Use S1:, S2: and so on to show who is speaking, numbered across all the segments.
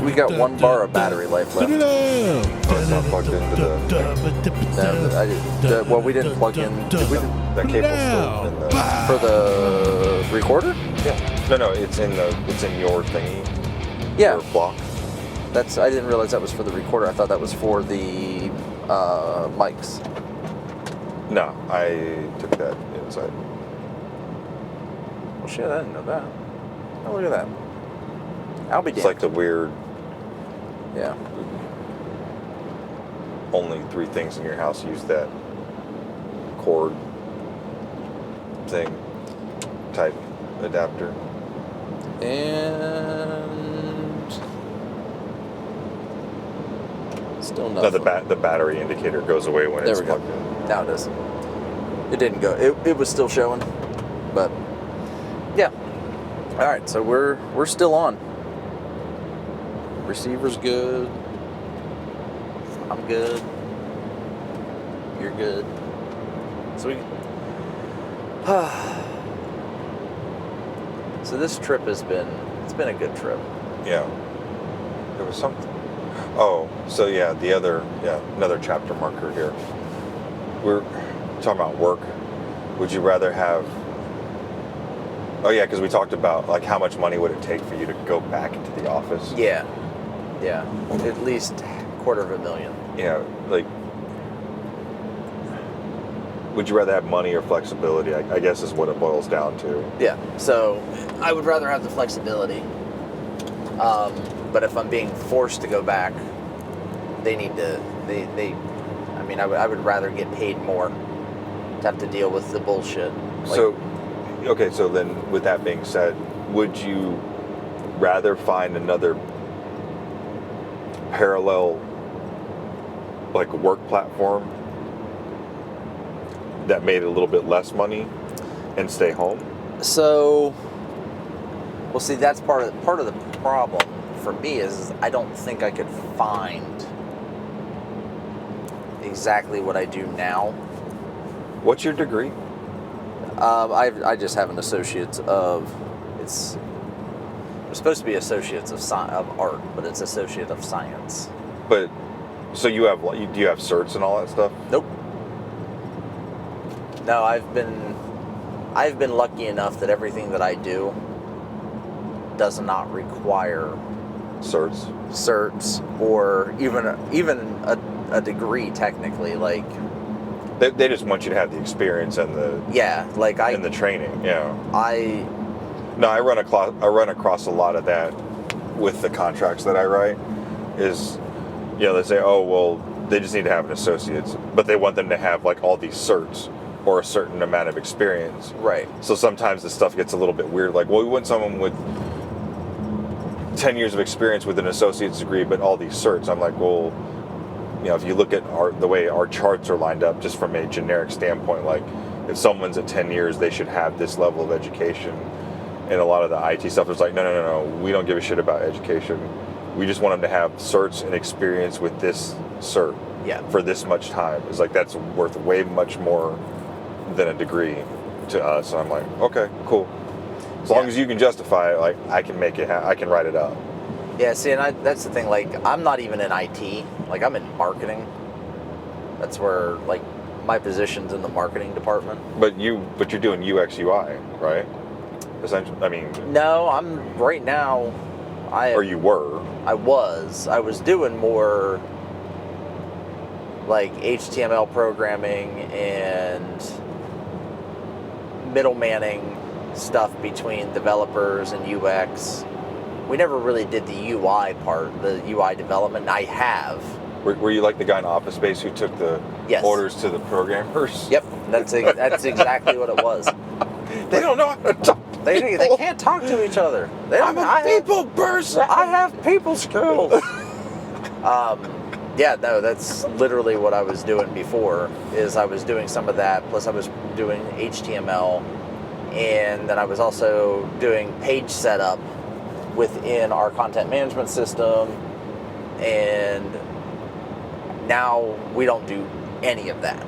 S1: We got 1 bar of battery life left.
S2: It's not plugged into the...
S1: Well, we didn't plug in. Did we?
S2: That cable's still in the...
S1: For the recorder?
S2: Yeah. No, it's in your thingy.
S1: Yeah.
S2: Your block.
S1: I didn't realize that was for the recorder. I thought that was for the mics.
S2: No, I took that inside.
S1: Well, shit, I didn't know that. Oh, look at that. I'll be damned.
S2: It's like the weird...
S1: Yeah.
S2: Only 3 things in your house use that cord thing type adapter.
S1: And still
S2: No,
S1: nothing.
S2: the battery indicator goes away when it's plugged in.
S1: Now it does. It didn't go. It was still showing, but yeah. All right, so we're still on. Receiver's good. I'm good. You're good. So we. So this trip it's been a good trip.
S2: Yeah. There was something. Oh, so yeah, another chapter marker here. We're talking about work. Would you rather have... Oh yeah, because we talked about like how much money would it take for you to go back into the office?
S1: Yeah. At least $250,000.
S2: Yeah, like... Would you rather have money or flexibility? I guess is what it boils down to.
S1: Yeah, so I would rather have the flexibility. But if I'm being forced to go back, they need to. I would rather get paid more to have to deal with the bullshit.
S2: So then with that being said, would you rather find another parallel like work platform that made a little bit less money and stay home?
S1: So, well, see, that's part of the problem for me is I don't think I could find exactly what I do now.
S2: What's your degree?
S1: I just have an associate's of it's supposed to be associates of art, but it's associate of science.
S2: But so do you have certs and all that stuff?
S1: Nope. No, I've been lucky enough that everything that I do does not require
S2: Certs
S1: or even a degree technically. Like
S2: they just want you to have the experience and the and the training. Yeah. I run across a lot of that with the contracts that I write. Is they say, oh well, they just need to have an associate's, but they want them to have like all these certs or a certain amount of experience.
S1: Right.
S2: So sometimes the stuff gets a little bit weird. Like, well, we want someone with 10 years of experience with an associate's degree, but all these certs. I'm like, well, if you look at the way our charts are lined up, just from a generic standpoint, like if someone's at 10 years, they should have this level of education. And a lot of the IT stuff is like, no, we don't give a shit about education. We just want them to have certs and experience with this cert for this much time. It's like, that's worth way much more than a degree to us. And I'm like, okay, cool. As long as you can justify it, like I can make it, I can write it up.
S1: Yeah, see, and that's the thing. Like, I'm not even in IT. Like, I'm in marketing. That's where like my position's in the marketing department. But
S2: you're doing UX UI, right? Essentially, I mean.
S1: No, I'm right now.
S2: Or you were.
S1: I was doing more like HTML programming and middlemanning stuff between developers and UX. We never really did the UI part, the UI development. I have.
S2: Were you like the guy in Office Space who took the orders to the programmers?
S1: Yep, that's exactly what it was.
S2: They don't know how to talk.
S1: They can't talk to each other.
S2: I'm a people person.
S1: I have people skills. Yeah, no, that's literally what I was doing before. Is I was doing some of that, plus I was doing HTML, and then I was also doing page setup within our content management system, and now we don't do any of that.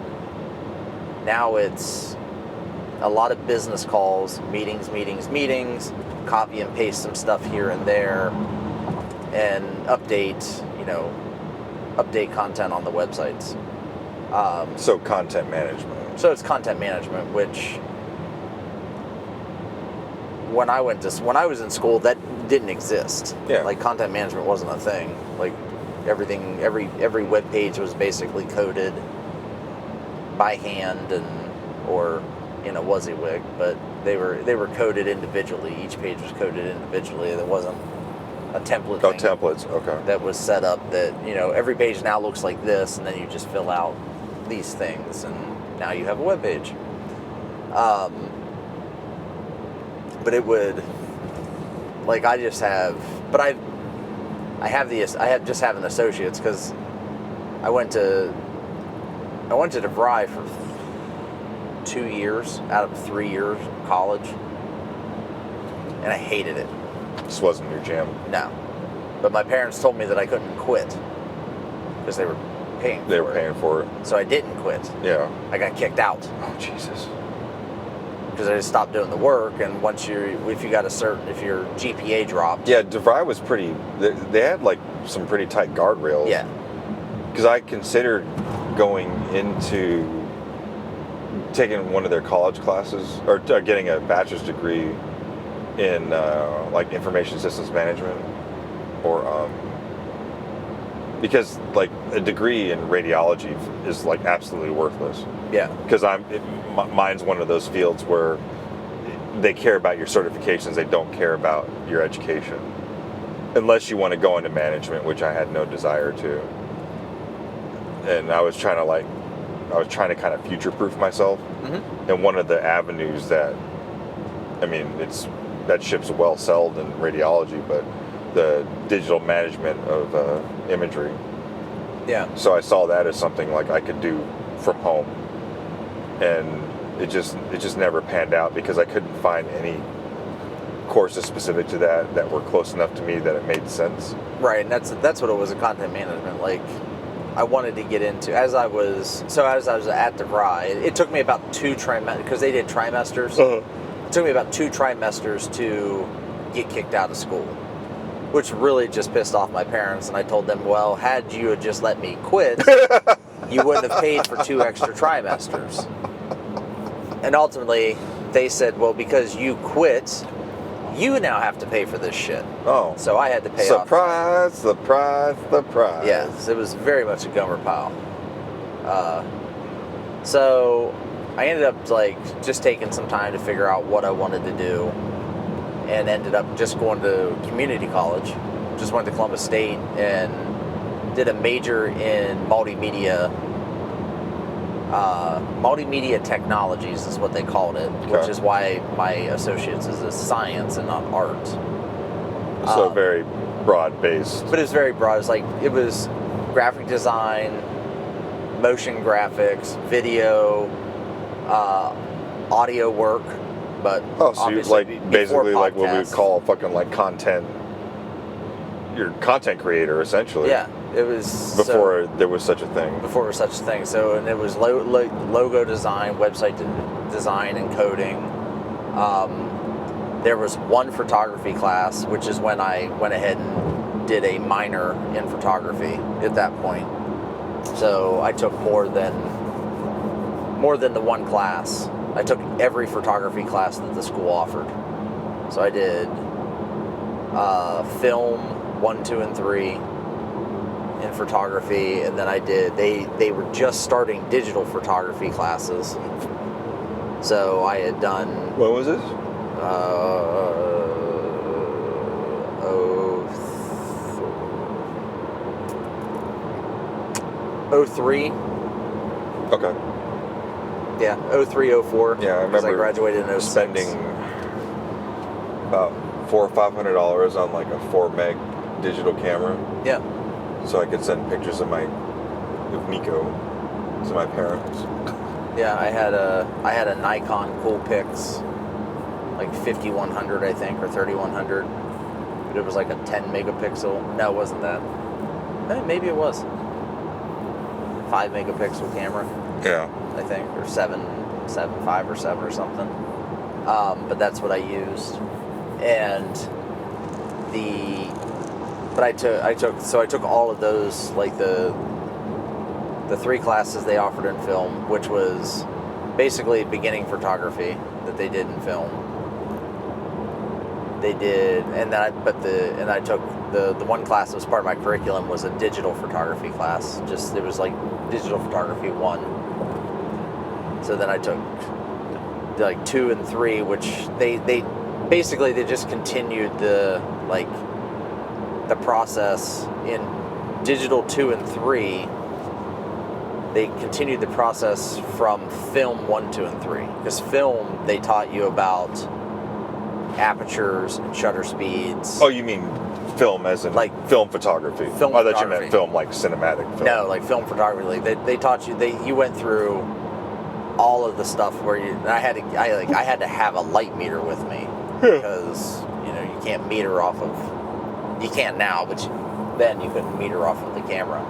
S1: Now it's a lot of business calls, meetings, copy and paste some stuff here and there, and update content on the websites.
S2: So content management.
S1: So it's content management, which when I was in school, that didn't exist.
S2: Yeah.
S1: Like, content management wasn't a thing. Like, everything, every web page was basically coded by hand or in a WYSIWYG, but they were coded individually. Each page was coded individually. There wasn't a template thing
S2: templates, okay.
S1: that was set up that, every page now looks like this, and then you just fill out these things, and now you have a web page. But it would, like, I just have an associates, because I went to DeVry for 2 years out of 3 years of college, and I hated it.
S2: This wasn't your jam.
S1: No. But my parents told me that I couldn't quit because they were paying for it.
S2: They were paying for it.
S1: So I didn't quit.
S2: Yeah.
S1: I got kicked out
S2: Oh, Jesus.
S1: because I just stopped doing the work. And if your GPA dropped.
S2: Yeah, DeVry was pretty, they had like some pretty tight guardrails.
S1: Yeah.
S2: Because I considered going into taking one of their college classes, or getting a bachelor's degree in like information systems management, or because like a degree in radiology is like absolutely worthless.
S1: Yeah.
S2: Because mine's one of those fields where they care about your certifications, they don't care about your education, unless you want to go into management, which I had no desire to. And I was trying to kind of future-proof myself.
S1: Mm-hmm.
S2: And one of the avenues that ship's well sailed in radiology, but the digital management of imagery.
S1: Yeah.
S2: So I saw that as something like I could do from home, and it just never panned out because I couldn't find any courses specific to that were close enough to me that it made sense.
S1: Right, and that's what it was in content management. Like, I wanted to get into, as I was at DeVry, it took me about 2 trimesters, because they did trimesters. It took me about 2 trimesters to get kicked out of school, which really just pissed off my parents. And I told them, well, had you had just let me quit, you wouldn't have paid for 2 extra trimesters. And ultimately, they said, well, because you quit, you now have to pay for this shit.
S2: Oh.
S1: So I had to pay
S2: off. Surprise.
S1: Yes, it was very much a Gomer pile. So I ended up just taking some time to figure out what I wanted to do, and ended up just going to community college. Just went to Columbus State and did a major in multimedia technologies is what they called it,
S2: Okay.
S1: which is why my associates is a science and not art.
S2: So very broad-based.
S1: But it was very broad. It was graphic design, motion graphics, video, audio work. But
S2: so you basically like what we would call fucking like content. You're a content creator essentially.
S1: Yeah, it was
S2: before there was such a thing.
S1: Before there was such a thing. So, and it was logo design, website design, and coding. There was one photography class, which is when I went ahead and did a minor in photography at that point. So I took more than the one class. I took every photography class that the school offered. So I did film 1, 2, and 3 in photography, and then I did. They were just starting digital photography classes. So I had done.
S2: When was this?
S1: 03.
S2: Okay.
S1: Yeah, 03, 04.
S2: Yeah, I remember.
S1: I graduated in 06.
S2: Spending about $400 or $500 on like a 4 meg digital camera.
S1: Yeah.
S2: So I could send pictures of Nico to my parents.
S1: Yeah, I had a Nikon Coolpix, like 5100 I think, or 3100. But it was like a 10 megapixel. No, it wasn't that. Maybe it was. 5 megapixel camera.
S2: Yeah.
S1: I think, or 7. 5 or 7 or something. But that's what I used. And I took all of those, like the 3 classes they offered in film, which was basically beginning photography that they did in film. They did, and then I took the one class that was part of my curriculum was a digital photography class. It was like digital photography 1. So then I took like 2 and 3, which they basically they just continued the process in digital 2 and 3. They continued the process from film 1, 2, and 3. Because film, they taught you about apertures and shutter speeds.
S2: Oh, you mean film as in
S1: like
S2: film photography?
S1: Film
S2: I thought
S1: photography.
S2: you meant film like cinematic film.
S1: No, like film photography. They taught you. You went through all of the stuff where I had to have a light meter with me because you can't meter off of. You can now, but then you couldn't meter off of the camera.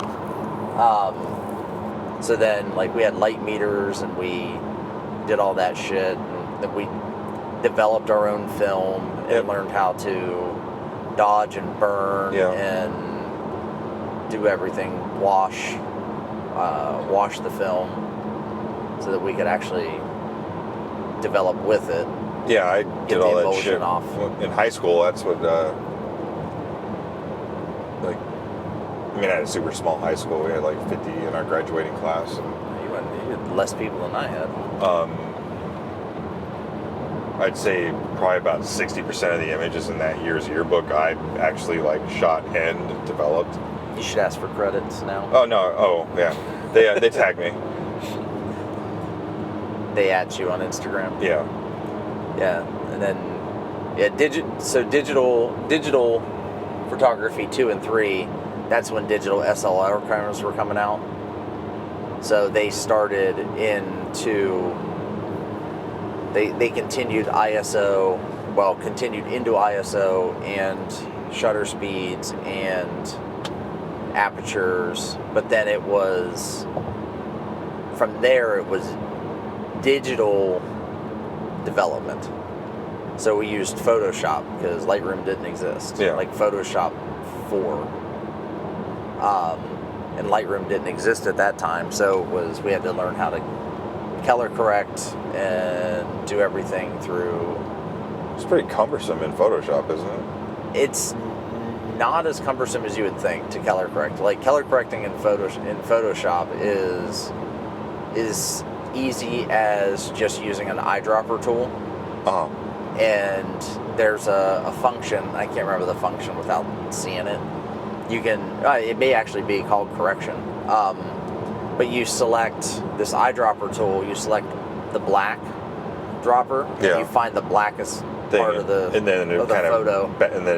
S1: So then we had light meters and we did all that shit. And then we developed our own film and learned how to dodge and burn and do everything, wash the film so that we could actually develop with it.
S2: Yeah, I did all that shit
S1: off.
S2: In high school. That's what I had a super small high school. We had 50 in our graduating class. And,
S1: you had less people than I had.
S2: I'd say probably about 60% of the images in that year's yearbook I actually shot and developed.
S1: You should ask for credits now.
S2: Oh no! Oh yeah, they tag me.
S1: They at you on Instagram.
S2: Yeah.
S1: Yeah, and then digital photography 2 and 3. That's when digital SLR cameras were coming out. So they started into. They continued ISO, continued into ISO and shutter speeds and apertures, but then from there it was digital development. So we used Photoshop because Lightroom didn't exist.
S2: Yeah.
S1: Like Photoshop 4. And Lightroom didn't exist at that time, so we had to learn how to color correct and do everything through.
S2: It's pretty cumbersome in Photoshop, isn't it?
S1: It's not as cumbersome as you would think to color correct. Color correcting in Photoshop is easy as just using an eyedropper tool.
S2: Uh-huh.
S1: And there's a function, I can't remember the function without seeing it. You can, it may actually be called correction. But you select this eyedropper tool, you select the black dropper, and you find the blackest part of the photo.
S2: And then it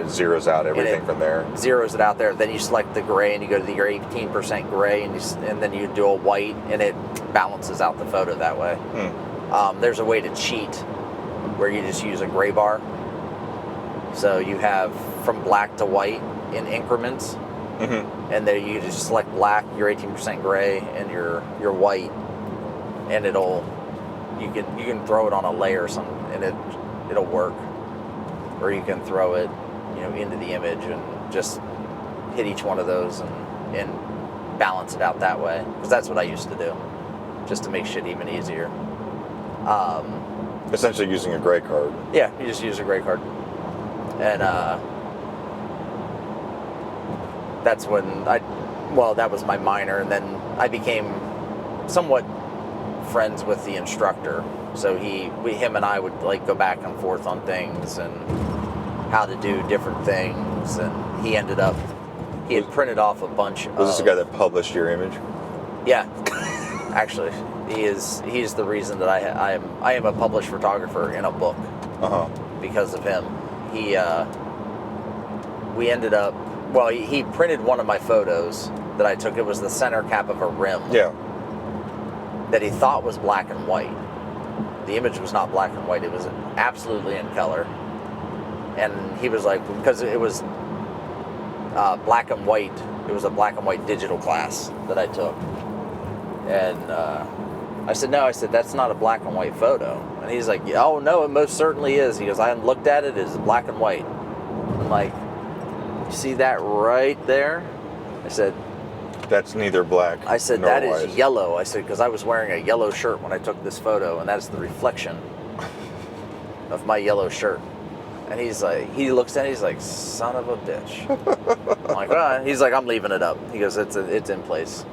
S2: zeroes out everything from there.
S1: Zeroes it out there. Then you select the gray and you go to your 18% gray and then you do a white and it balances out the photo that way. There's a way to cheat where you just use a gray bar. So you have from black to white in increments. Mm-hmm. And then you just select black, your 18% gray, and your white, and you can throw it on a layer or something, and it'll work. Or you can throw it, into the image and just hit each one of those and balance it out that way. Because that's what I used to do, just to make shit even easier.
S2: Essentially using a gray card.
S1: Yeah, you just use a gray card, and that's when that was my minor, and then I became somewhat friends with the instructor. So him and I would go back and forth on things and how to do different things, and he had printed off a bunch
S2: Was this the guy that published your image?
S1: Yeah. Actually, he's the reason that I am a published photographer in a book.
S2: Uh-huh.
S1: Because of him. We ended up. Well, he printed one of my photos that I took. It was the center cap of a rim.
S2: Yeah.
S1: That he thought was black and white. The image was not black and white. It was absolutely in color. And he was like, because it was black and white. It was a black and white digital class that I took. And I said, no. I said, that's not a black and white photo. And he's like, oh, no, it most certainly is. He goes, I looked at it. It's black and white. I'm like, you see that right there? I said,
S2: That's neither black.
S1: I said,
S2: nor
S1: that
S2: white.
S1: is yellow. I said, because I was wearing a yellow shirt when I took this photo, and that's the reflection of my yellow shirt. And he's like, he looks at it, he's like, son of a bitch. I'm like, well, he's like, I'm leaving it up. He goes, it's in place.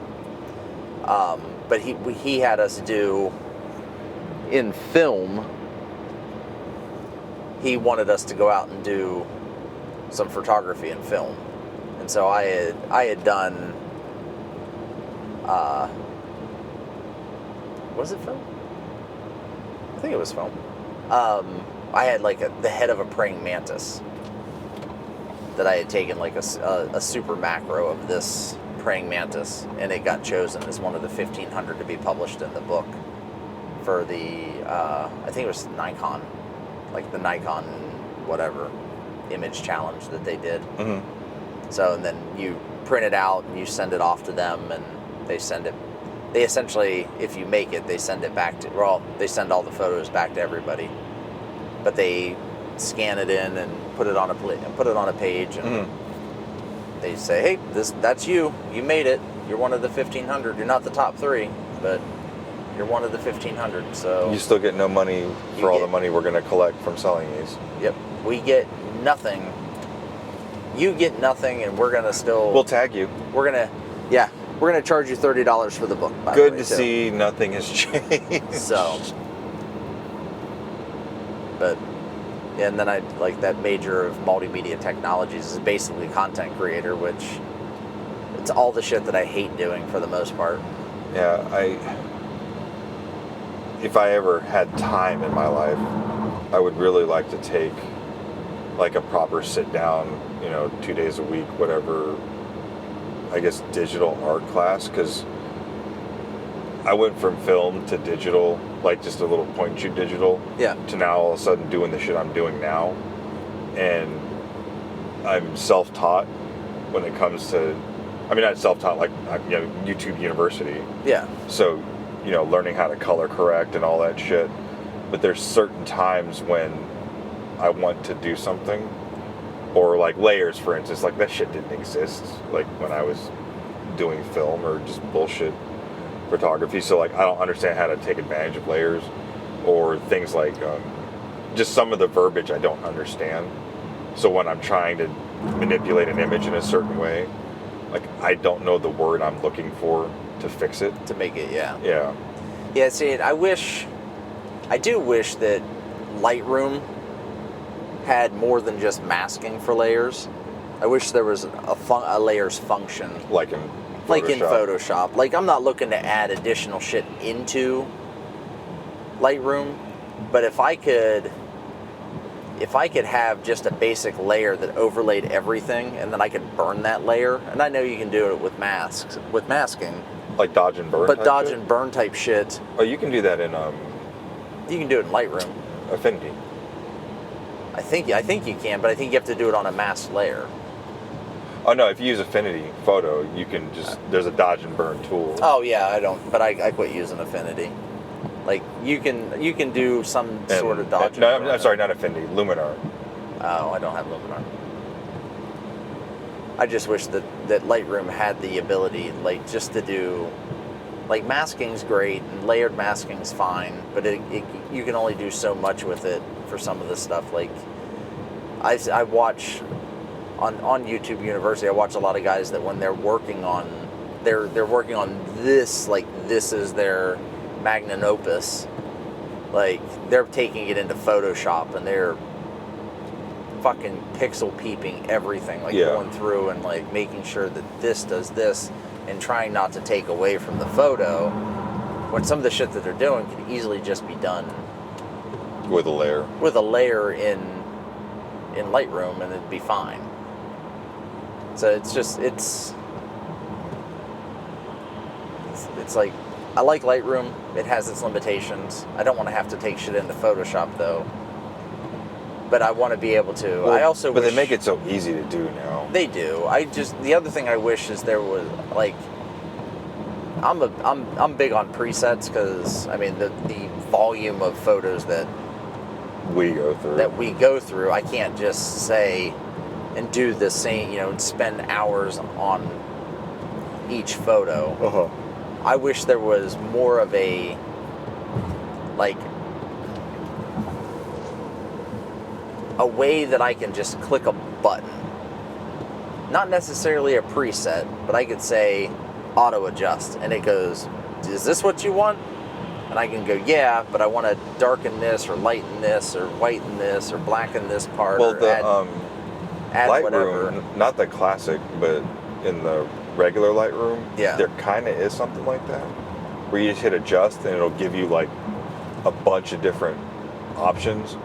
S1: But he had us do, in film, he wanted us to go out and do some photography and film. And so I had done, was it film? I think it was film. I had like the head of a praying mantis that I had taken like a super macro of this praying mantis, and it got chosen as one of the 1,500 to be published in the book for the, I think it was Nikon, like the Nikon whatever image challenge that they did.
S2: Mm-hmm.
S1: So, and then you print it out and you send it off to them, and they send it. They essentially, if you make it, they send it back to, well, they send all the photos back to everybody, but they scan it in and put it on a page, and
S2: Mm-hmm.
S1: they say, hey, that's you made it, you're one of the 1,500, you're not the top 3, but you're one of the 1,500. So
S2: You still get no money for all the money we're going to collect from selling these.
S1: Yep, we get nothing, you get nothing, and we're gonna still,
S2: We'll tag you.
S1: we're gonna charge you $30 for the book, by
S2: Good
S1: the way,
S2: to
S1: too.
S2: see nothing has changed.
S1: So, but, yeah, and then I like that major of multimedia technologies is basically content creator, which it's all the shit that I hate doing for the most part.
S2: Yeah, if I ever had time in my life, I would really like to take like a proper sit down, 2 days a week, whatever, I guess digital art class, because I went from film to digital, like just a little point and shoot digital,
S1: Yeah.
S2: to now all of a sudden doing the shit I'm doing now. And I'm self-taught when it comes to, I mean, not self-taught, like, YouTube University.
S1: Yeah.
S2: So, learning how to color correct and all that shit. But there's certain times when I want to do something, or like layers, for instance, like that shit didn't exist, like when I was doing film or just bullshit photography. So like, I don't understand how to take advantage of layers, or things like, just some of the verbiage I don't understand. So when I'm trying to manipulate an image in a certain way, like I don't know the word I'm looking for to fix it.
S1: To make it, yeah.
S2: Yeah.
S1: Yeah, see, I do wish that Lightroom had more than just masking for layers. I wish there was a layers function.
S2: Like in
S1: Photoshop. Like, I'm not looking to add additional shit into Lightroom, but if I could have just a basic layer that overlaid everything, and then I could burn that layer, and I know you can do it with masking.
S2: Like dodge and burn.
S1: But dodge and burn type shit.
S2: Oh, you can do that in
S1: You can do it in Lightroom.
S2: Affinity.
S1: I think you can, but I think you have to do it on a masked layer.
S2: Oh no, if you use Affinity Photo, you can just, there's a dodge and burn tool.
S1: Oh yeah, I don't, but I quit using Affinity. Like you can do some sort of dodge.
S2: No,
S1: and burn.
S2: I'm sorry, not Affinity, Luminar.
S1: Oh, I don't have Luminar. I just wish that Lightroom had the ability, like, just to do, like, masking's great and layered masking's fine, but you can only do so much with it for some of the stuff. Like, I watch on YouTube University, I watch a lot of guys that when they're working on this, like, this is their magnum opus, like, they're taking it into Photoshop and they're fucking pixel peeping everything, like going through and like making sure that this does this and trying not to take away from the photo, when some of the shit that they're doing could easily just be done
S2: with a layer
S1: in Lightroom, and it'd be fine. So it's like, I like Lightroom. It has its limitations. I don't want to have to take shit into Photoshop though. But I want to be able to.
S2: Well,
S1: I also
S2: but
S1: wish,
S2: they make it so easy to do now.
S1: They do. The other thing I wish is there was, like, I'm big on presets because I mean the volume of photos that
S2: we go through.
S1: I can't just say and do the same, and spend hours on each photo.
S2: Uh-huh.
S1: I wish there was more of a way that I can just click a button. Not necessarily a preset, but I could say auto adjust and it goes, is this what you want? And I can go, yeah, but I want to darken this or lighten this or whiten this or blacken this part.
S2: Well,
S1: or
S2: the
S1: add whatever.
S2: Lightroom, not the classic, but in the regular Lightroom,
S1: yeah,
S2: there kind of is something like that, where you just hit adjust and it'll give you like a bunch of different options,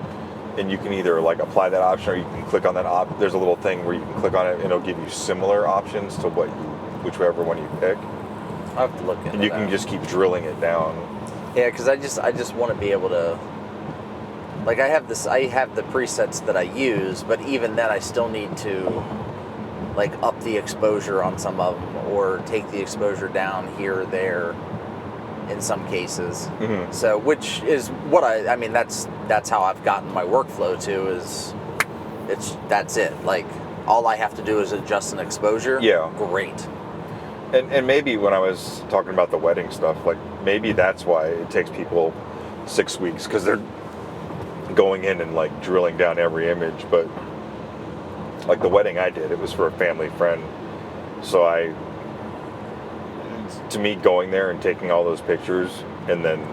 S2: and you can either like apply that option or you can click on that there's a little thing where you can click on it and it'll give you similar options to whichever one you pick.
S1: I'll have to look into
S2: and you
S1: that.
S2: can just keep drilling it down.
S1: Yeah, because I just want to be able to, like, I have the presets that I use, but even then I still need to like up the exposure on some of them or take the exposure down here or there in some cases.
S2: Mm-hmm.
S1: So, which is what I mean, that's how I've gotten my workflow to, is that's it. Like, all I have to do is adjust an exposure.
S2: Yeah.
S1: Great.
S2: And maybe when I was talking about the wedding stuff, like maybe that's why it takes people 6 weeks, because they're going in and like drilling down every image. But like the wedding I did, it was for a family friend. So to me, going there and taking all those pictures and then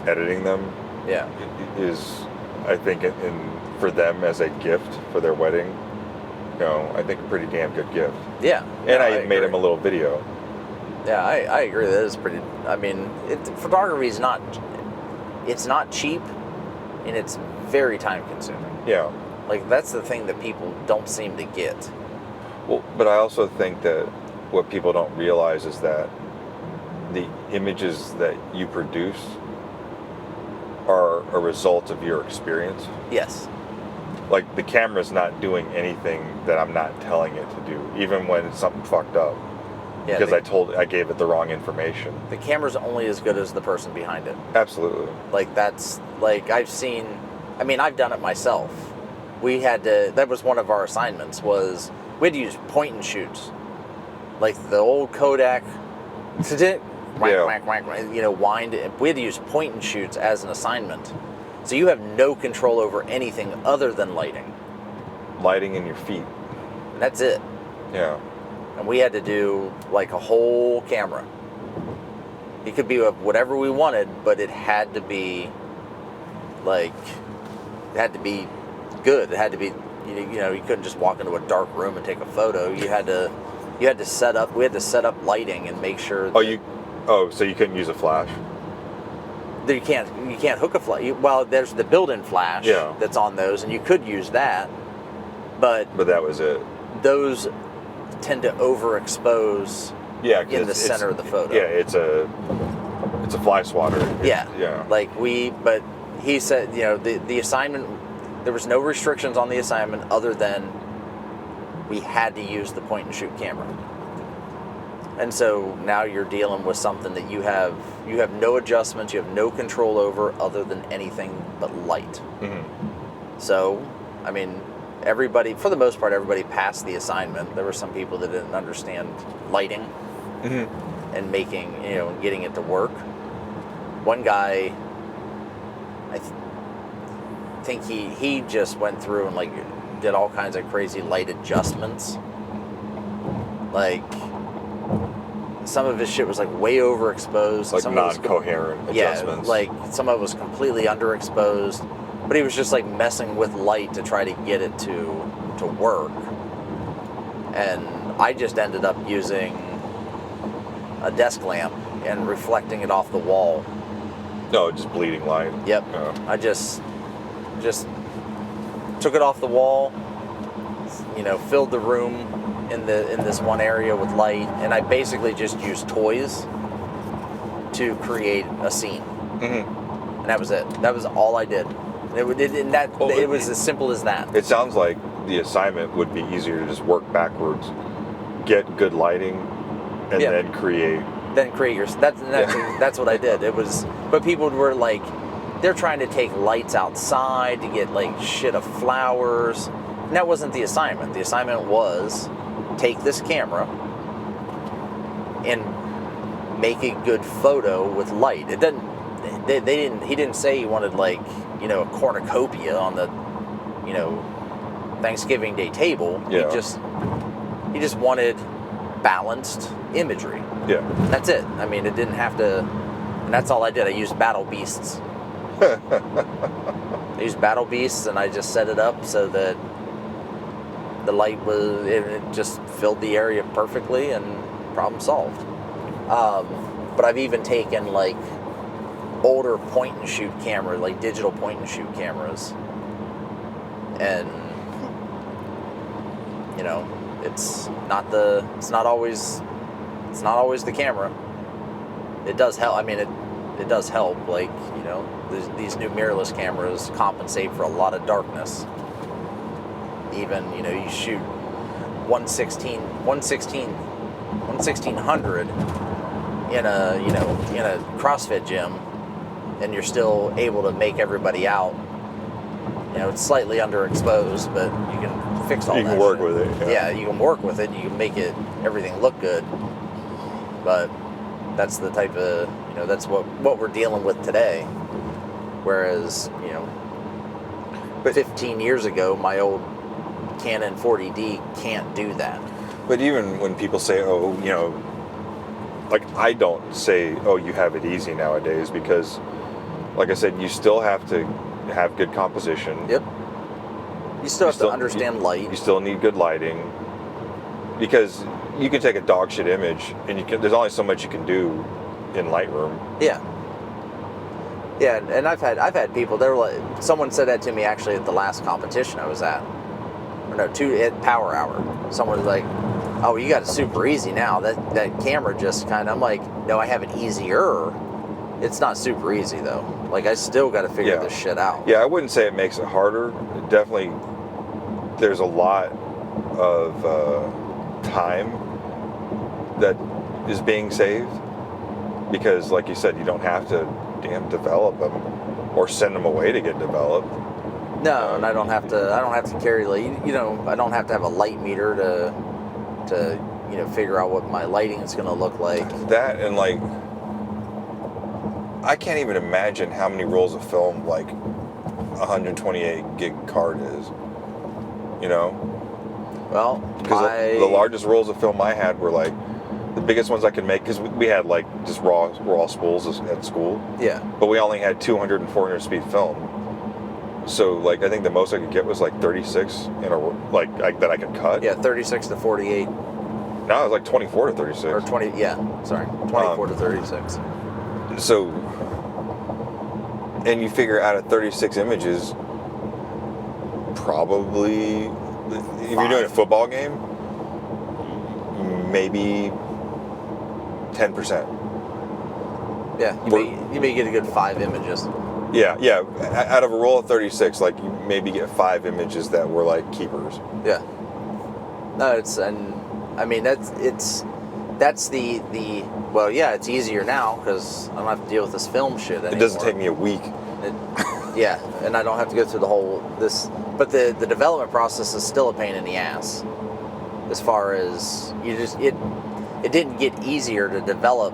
S2: editing them,
S1: yeah,
S2: is, I think, for them as a gift for their wedding, I think a pretty damn good gift.
S1: Yeah.
S2: And I made him a little video.
S1: Yeah, I agree. That is pretty. I mean, photography is not. It's not cheap, and it's very time consuming.
S2: Yeah.
S1: Like, that's the thing that people don't seem to get.
S2: Well, but I also think that what people don't realize is that the images that you produce are a result of your experience.
S1: Yes.
S2: Like, the camera's not doing anything that I'm not telling it to do, even when it's something fucked up.
S1: Yeah,
S2: because I gave it the wrong information.
S1: The camera's only as good as the person behind it.
S2: Absolutely.
S1: Like, that's, like, I've done it myself. That was one of our assignments, was we had to use point and shoots. Like the old Kodak, wind. We had to use point and shoots as an assignment. So you have no control over anything other than lighting.
S2: Lighting in your feet.
S1: And that's it.
S2: Yeah.
S1: And we had to do like a whole camera. It could be whatever we wanted, but it had to be good. It had to be, you couldn't just walk into a dark room and take a photo. We had to set up lighting and make sure that,
S2: so you couldn't use a flash?
S1: you can't hook a flash. Well, there's the built-in flash that's on those, and you could use that, but
S2: that was it.
S1: Those tend to overexpose in the center of the photo.
S2: Yeah, it's a fly swatter.
S1: But he said, the assignment, there was no restrictions on the assignment other than we had to use the point and shoot camera. And so now you're dealing with something that you have no adjustments, you have no control over other than anything but light.
S2: Mm-hmm.
S1: So, I mean, for the most part, everybody passed the assignment. There were some people that didn't understand lighting and making, and getting it to work. One guy, I think he just went through and did all kinds of crazy light adjustments. Like, some of his shit was way overexposed.
S2: Like
S1: some
S2: non-coherent adjustments.
S1: Yeah, some of it was completely underexposed. But he was just messing with light to try to get it to work. And I just ended up using a desk lamp and reflecting it off the wall.
S2: No, just bleeding light.
S1: Yep. I just took it off the wall, filled the room in this one area with light, and I basically just used toys to create a scene. Mm-hmm. And that was it. That was all I did. It was as simple as that.
S2: It sounds like the assignment would be easier to just work backwards, get good lighting, and then create
S1: Then create your. That's what I did. It was, but people were like, they're trying to take lights outside to get like shit of flowers. And that wasn't the assignment. The assignment was take this camera and make a good photo with light. It doesn't. They didn't. He didn't say he wanted like a cornucopia on the Thanksgiving Day table.
S2: Yeah.
S1: He just wanted balanced imagery.
S2: Yeah.
S1: That's it. I mean, it didn't have to. And that's all I did. I used Battle Beasts. I used Battle Beasts, and I just set it up so that the light was. It just filled the area perfectly, and problem solved. But I've even taken like older point and shoot cameras, like digital point and shoot cameras, and it's not always the camera. It does help. I mean, it does help. Like these new mirrorless cameras compensate for a lot of darkness. Even you shoot 1/1600 in a CrossFit gym, and you're still able to make everybody out. It's slightly underexposed, but you can fix all that.
S2: You can work
S1: shit.
S2: with it.
S1: Yeah, you can work with it. You can make everything look good. But that's the type of that's what we're dealing with today. Whereas 15 years ago, my old Canon 40D can't do that.
S2: But even when people say, like I don't say, you have it easy nowadays, because, like I said, you still have to have good composition.
S1: Yep. You still have to understand light.
S2: You still need good lighting, because you can take a dog shit image, and there's only so much you can do in Lightroom.
S1: Yeah. Yeah, and I've had people. They were like, someone said that to me actually at the last competition I was at. At Power Hour. Someone was like, "Oh, you got it super easy now. That camera just kind of." I'm like, "No, I have it easier. It's not super easy though. Like I still got to figure this shit out."
S2: Yeah, I wouldn't say it makes it harder. Definitely, there's a lot of time that is being saved, because, like you said, you don't have to develop them or send them away to get developed.
S1: No, and I don't have to carry I don't have to have a light meter to figure out what my lighting is going to look like.
S2: That, and like I can't even imagine how many rolls of film like 128 gig card is.
S1: Well,
S2: because the largest rolls of film I had were like the biggest ones I could make, because we had like just raw spools at school.
S1: Yeah.
S2: But we only had 200 and 400 speed film. So like I think the most I could get was like 36 in a like that I could cut.
S1: Yeah, 36 to 48.
S2: No, it was like 24 to 36.
S1: Or 20. Yeah, sorry, 24 to 36.
S2: So, and you figure out of 36 images, probably if you're doing a football game, maybe 10%.
S1: Yeah, you may get a good 5 images.
S2: Yeah. Out of a roll of 36, like you maybe get 5 images that were like keepers.
S1: Yeah. No, it's it's easier now because I don't have to deal with this film shit anymore.
S2: It doesn't take me a week.
S1: Yeah, and I don't have to go through the whole but the development process is still a pain in the ass. As far as it didn't get easier to develop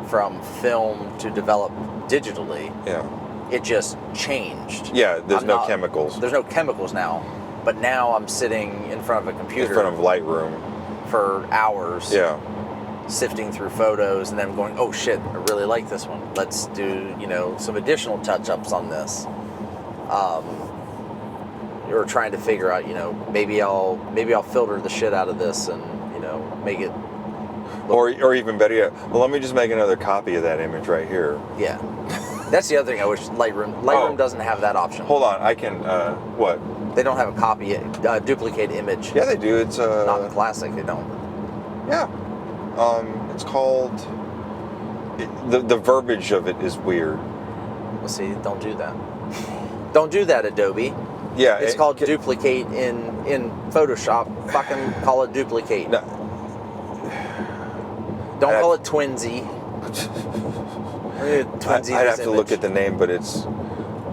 S1: from film to develop digitally.
S2: Yeah.
S1: It just changed.
S2: Yeah, there's no chemicals.
S1: There's no chemicals now. But now I'm sitting in front of a computer.
S2: In front of Lightroom.
S1: For hours.
S2: Yeah.
S1: Sifting through photos and then going, oh shit, I really like this one. Let's do, some additional touch-ups on this. Or trying to figure out, maybe I'll filter the shit out of this and, make it look.
S2: Or even better yet, well, let me just make another copy of that image right here.
S1: Yeah. That's the other thing I wish Lightroom doesn't have that option.
S2: Hold on, I can, what?
S1: They don't have a copy, duplicate image.
S2: Yeah, they do. It's
S1: not in Classic, they don't.
S2: Yeah. It's called, the verbiage of it is weird.
S1: Well, see, don't do that. Don't do that, Adobe.
S2: Yeah.
S1: It's called duplicate in Photoshop. Fucking call it duplicate.
S2: No,
S1: Don't call it Twinsy. Twinsy.
S2: I'd have to look at the name, but it's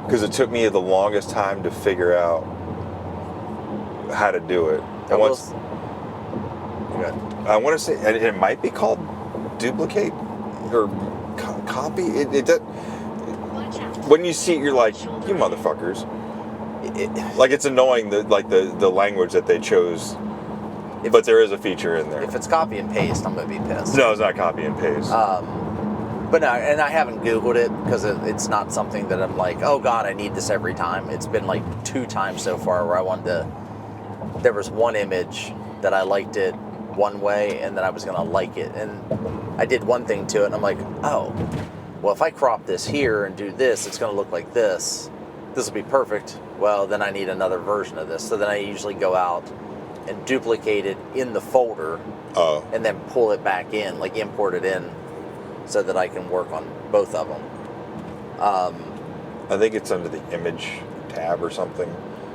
S2: because it took me the longest time to figure out how to do it. I want to say, and it might be called duplicate or copy. It does. When you see it, you're like, you motherfuckers. Like, it's annoying the language that they chose. But there is a feature in there.
S1: If it's copy and paste, I'm going to be pissed.
S2: No, it's not copy and paste.
S1: But no, and I haven't Googled it because it's not something that I'm like, oh God, I need this every time. It's been like 2 times so far where I wanted to. There was one image that I liked it one way, and then I was going to like it. And I did one thing to it, and I'm like, oh, well, if I crop this here and do this, it's going to look like this. This will be perfect. Well, then I need another version of this. So then I usually go out and duplicate it in the folder and then pull it back in, like import it in so that I can work on both of them.
S2: I think it's under the image tab or something,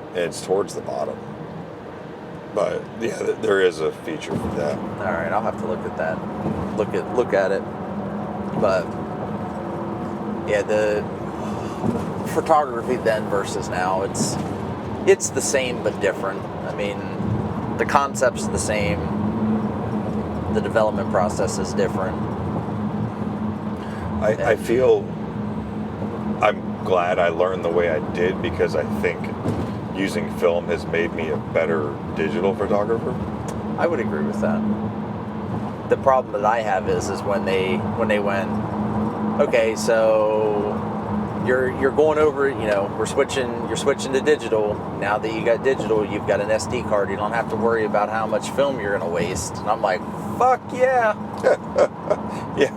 S2: and it's towards the bottom. But yeah, there is a feature for that.
S1: All right, I'll have to look at that. Look at it. But yeah, the photography then versus now, it's the same but different. I mean, the concept's the same. The development process is different.
S2: I feel I'm glad I learned the way I did because I think using film has made me a better digital photographer.
S1: I would agree with that. The problem that I have is when they went, okay, so you're going over, you're switching to digital. Now that you got digital, you've got an SD card. You don't have to worry about how much film you're going to waste. And I'm like, fuck yeah.
S2: Yeah.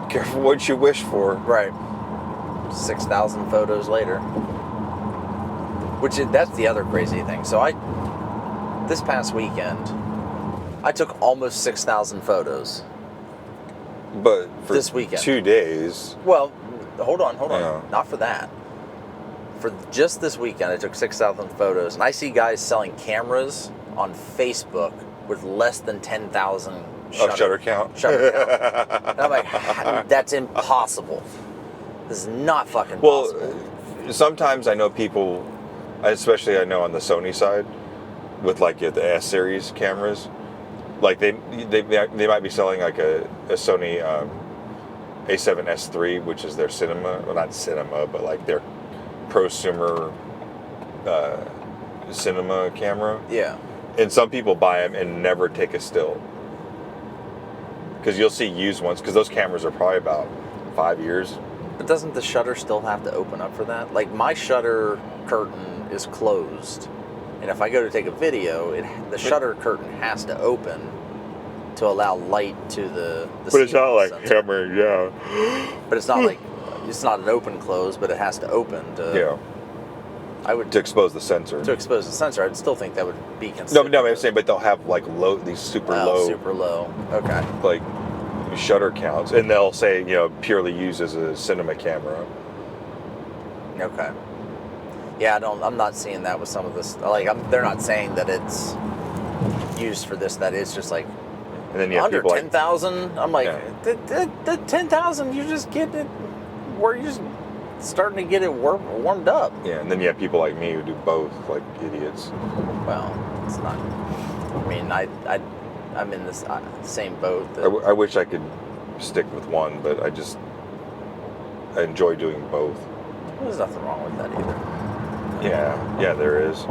S2: Careful what you wish for.
S1: Right. 6,000 photos later. That's the other crazy thing. So this past weekend, I took almost 6,000 photos.
S2: But for
S1: this weekend,
S2: 2 days.
S1: Well, hold on.
S2: Yeah.
S1: Not for that. For just this weekend, I took 6,000 photos, and I see guys selling cameras on Facebook with less than 10,000
S2: shutter count.
S1: Shutter count. And I'm like, that's impossible. This is not fucking possible.
S2: Well, sometimes I know people, especially I know on the Sony side, with like the S series cameras, like they might be selling like a Sony A7S III, which is their cinema, well not cinema, but like their prosumer cinema camera.
S1: Yeah.
S2: And some people buy them and never take a still. Because you'll see used ones, because those cameras are probably about 5 years.
S1: But doesn't the shutter still have to open up for that? Like, my shutter curtain is closed, and if I go to take a video, the shutter curtain has to open to allow light to the
S2: But it's not like
S1: sensor.
S2: camera, yeah.
S1: But it's not like, it's not an open close, but it has to open to...
S2: Yeah. To expose the sensor.
S1: To expose the sensor, I'd still think that would be considered.
S2: No, I'm saying, but they'll have like these super low.
S1: Super low. Okay.
S2: Like shutter counts, and they'll say purely used as a cinema camera.
S1: Okay. Yeah, I'm not seeing that with some of this. Like, they're not saying that it's used for this. That it's just like.
S2: And then you have
S1: under
S2: people
S1: 10,000. I'm like,
S2: yeah.
S1: the 10,000. You're just getting it. Where you're just starting to get it warmed up.
S2: Yeah, and then you have people like me who do both, like idiots.
S1: Well, it's not. I mean, I'm in this same boat.
S2: I wish I could stick with one, but I enjoy doing both.
S1: There's nothing wrong with that either.
S2: Yeah, there is.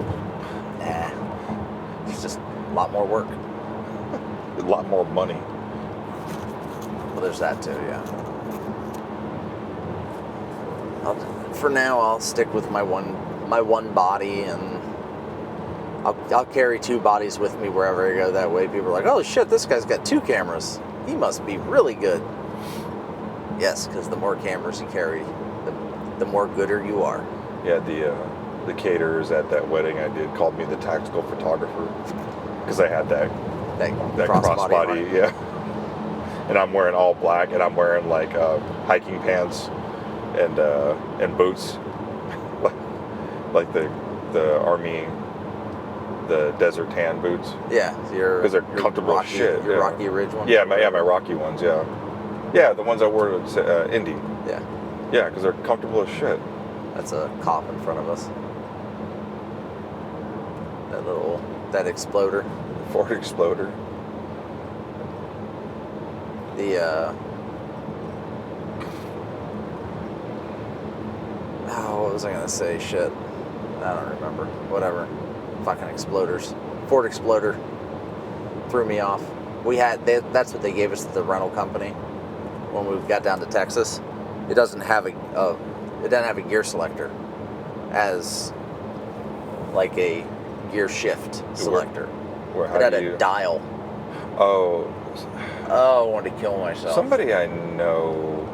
S1: Nah, it's just a lot more work.
S2: A lot more money.
S1: Well, there's that too, yeah. For now, I'll stick with my one body, and I'll carry 2 bodies with me wherever I go. That way, people are like, "Oh shit, this guy's got 2 cameras. He must be really good." Yes, because the more cameras you carry, the more gooder you are.
S2: Yeah, the caterers at that wedding I did called me the tactical photographer because I had that crossbody. Yeah, and I'm wearing all black, and I'm wearing like hiking pants and boots, like the army the desert tan boots.
S1: Yeah,
S2: Because they're comfortable as shit.
S1: Your Rocky Ridge ones?
S2: Yeah, my Rocky ones, yeah. Yeah, the ones I wore at Indy.
S1: Yeah.
S2: Yeah, because they're comfortable as shit.
S1: That's a cop in front of us. That exploder.
S2: Ford Exploder.
S1: What was I gonna say? Shit. I don't remember. Whatever. Fucking exploders. Ford Exploder threw me off. That's what they gave us at the rental company when we got down to Texas. It doesn't have a gear selector as like a gear shift selector. It had a dial.
S2: Oh,
S1: I wanted to kill myself.
S2: somebody I know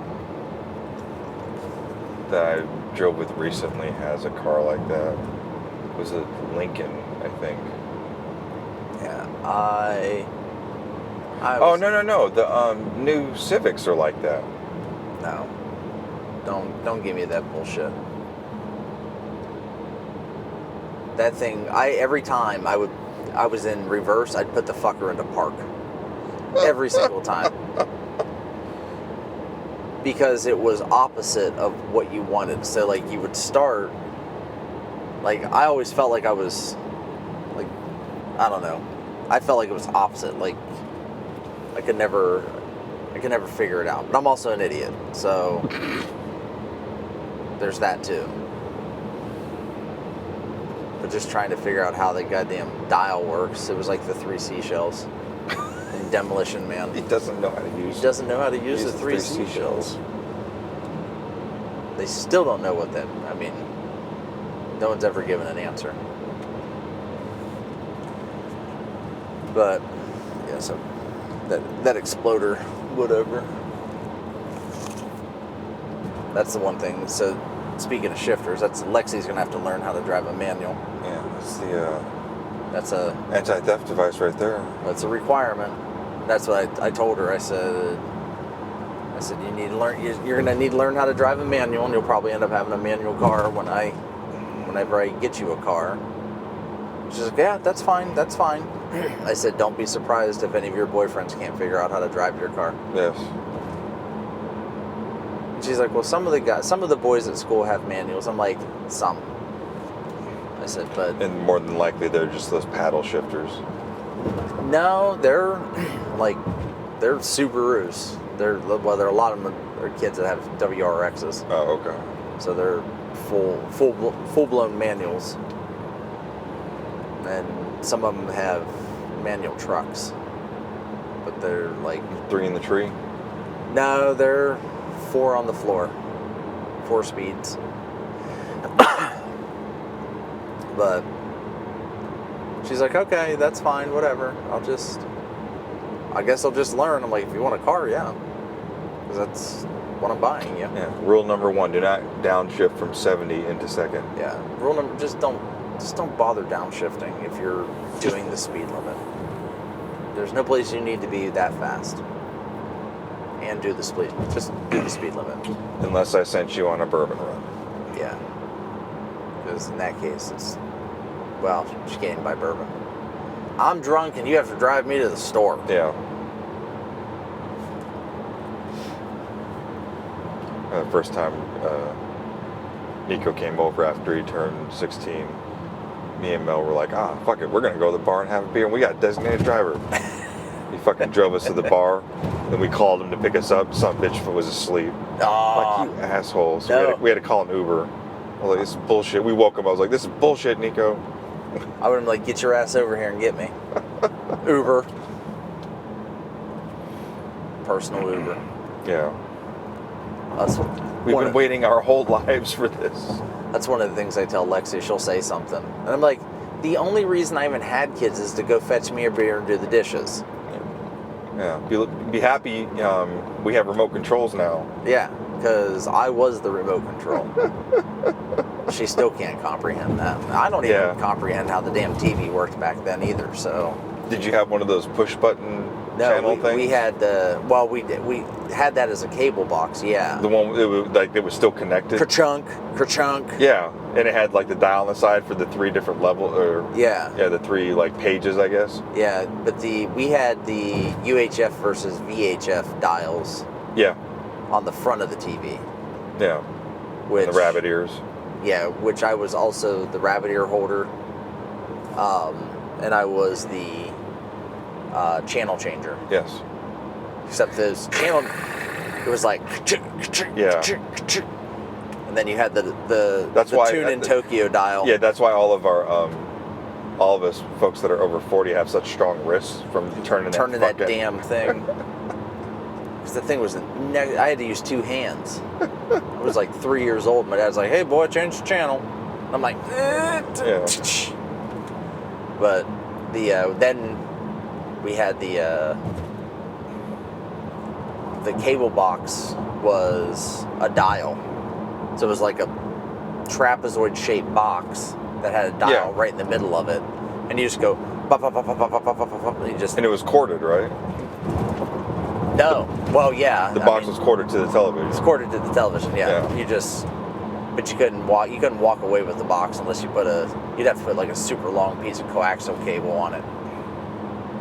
S2: that I drove with recently has a car like that. It was a Lincoln, I think.
S1: Yeah,
S2: Oh, no. The new Civics are like that.
S1: No. Don't give me that bullshit. That thing, every time I was in reverse, I'd put the fucker into park. Every single time. Because it was opposite of what you wanted. So like you would start, like I always felt like I was, like, I don't know. I felt like it was opposite. Like I could never figure it out. But I'm also an idiot, so there's that too. But just trying to figure out how the goddamn dial works. It was like the 3 seashells in Demolition Man.
S2: He doesn't know how to use.
S1: He doesn't know how to use the 3 seashells. They still don't know what that. I mean, no one's ever given an answer. But yeah, so that exploder, whatever. That's the one thing. So speaking of shifters, that's Lexi's gonna have to learn how to drive a manual.
S2: Yeah,
S1: that's a
S2: anti-theft device right there.
S1: That's a requirement. That's what I told her. I said you need to learn. You're gonna need to learn how to drive a manual, and you'll probably end up having a manual car whenever I get you a car. She's like, yeah, that's fine. That's fine. I said, don't be surprised if any of your boyfriends can't figure out how to drive your car.
S2: Yes.
S1: She's like, well, some of the boys at school have manuals. I'm like, some. I said, but...
S2: And more than likely, they're just those paddle shifters.
S1: No, they're Subarus. There are a lot of them are kids that have WRXs.
S2: Oh, okay.
S1: So they're full-blown manuals. And some of them have manual trucks. But they're like...
S2: 3 in the tree?
S1: No, they're 4 on the floor. 4 speeds. But she's like, okay, that's fine, whatever. I guess I'll just learn. I'm like, if you want a car, yeah. Because that's what I'm buying you.
S2: Yeah. Rule number 1, do not downshift from 70 into second.
S1: Yeah. Rule number, just don't bother downshifting if you're doing the speed limit. There's no place you need to be that fast. And do the speed. Just do the speed limit.
S2: Unless I sent you on a bourbon run.
S1: Yeah. Because in that case, it's... Well, she can't buy bourbon. I'm drunk and you have to drive me to the store.
S2: Yeah. First time Nico came over after he turned 16, me and Mel were like, fuck it, we're going to go to the bar and have a beer, and we got a designated driver. He fucking drove us to the bar, then we called him to pick us up. Some bitch was asleep.
S1: Oh,
S2: like, you asshole. So we had to call an Uber. I was like, this is bullshit. We woke up, I was like, this is bullshit, Nico.
S1: I would have been like, get your ass over here and get me. Uber. Personal Uber.
S2: Yeah.
S1: We've
S2: been waiting our whole lives for this.
S1: That's one of the things I tell Lexi. She'll say something. And I'm like, the only reason I even had kids is to go fetch me a beer and do the dishes.
S2: Yeah. Be happy we have remote controls now.
S1: Yeah, because I was the remote control. She still can't comprehend that. I don't even comprehend how the damn TV worked back then either, so...
S2: Did you have one of those push-button channel thing?
S1: we had we had that as a cable box, yeah.
S2: The one it was still connected.
S1: Kerchunk.
S2: Yeah, and it had like the dial on the side for the 3 different levels, or the 3 like pages, I guess.
S1: Yeah, but we had the UHF versus VHF dials.
S2: Yeah.
S1: On the front of the TV.
S2: Yeah.
S1: Which,
S2: and the rabbit ears.
S1: Yeah, which I was also the rabbit ear holder, and I was the channel changer.
S2: Yes.
S1: Except this channel, it was like, and then you had the Tune in Tokyo dial.
S2: Yeah, that's why all of us folks that are over 40 have such strong wrists from turning that
S1: damn thing. Because the thing was, I had to use 2 hands. I was like 3 years old. My dad's like, "Hey boy, change the channel." I'm like,
S2: yeah.
S1: But then we had the cable box was a dial, so it was like a trapezoid-shaped box that had a dial right in the middle of it, and you just go, pop, pop, pop, pop, pop, pop, pop, pop, and you just.
S2: And it was corded, right?
S1: No. Well, yeah.
S2: The box was corded to the television.
S1: It's corded to the television. Yeah. But you couldn't walk. You couldn't walk away with the box unless you you'd have to put like a super long piece of coaxial cable on it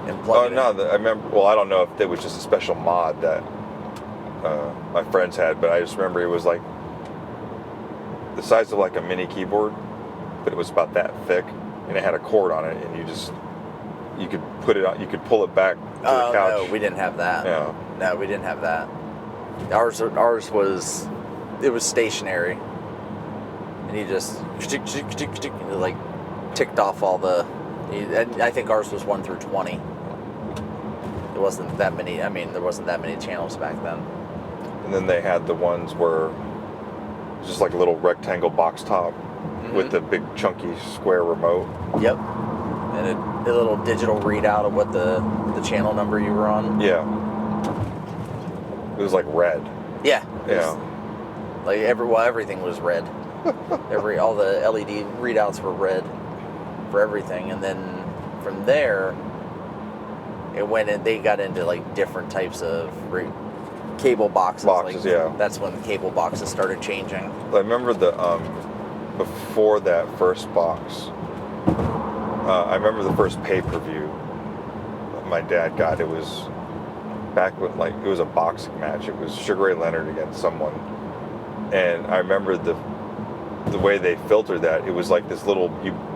S1: and plug it in.
S2: I remember. Well, I don't know if it was just a special mod that my friends had, but I just remember it was like the size of like a mini keyboard, but it was about that thick, and it had a cord on it, and you could put it on. You could pull it back to the couch.
S1: No, we didn't have that.
S2: Yeah.
S1: No, we didn't have that. Ours was stationary, and you just like ticked off all the. And I think ours was 1 through 20. There wasn't that many. I mean, there wasn't that many channels back then.
S2: And then they had the ones where it was just like a little rectangle box top with the big chunky square remote.
S1: Yep. And a little digital readout of what the channel number you were on.
S2: Yeah. It was like red.
S1: Yeah.
S2: Yeah.
S1: Like everything was red. All the LED readouts were red for everything, and then from there, it went in. They got into like different types of cable boxes.
S2: Yeah.
S1: That's when the cable boxes started changing.
S2: I remember before that first box. I remember the first pay-per-view my dad got. It was back when it was a boxing match. It was Sugar Ray Leonard against someone, and I remember the way they filtered that. It was like this little.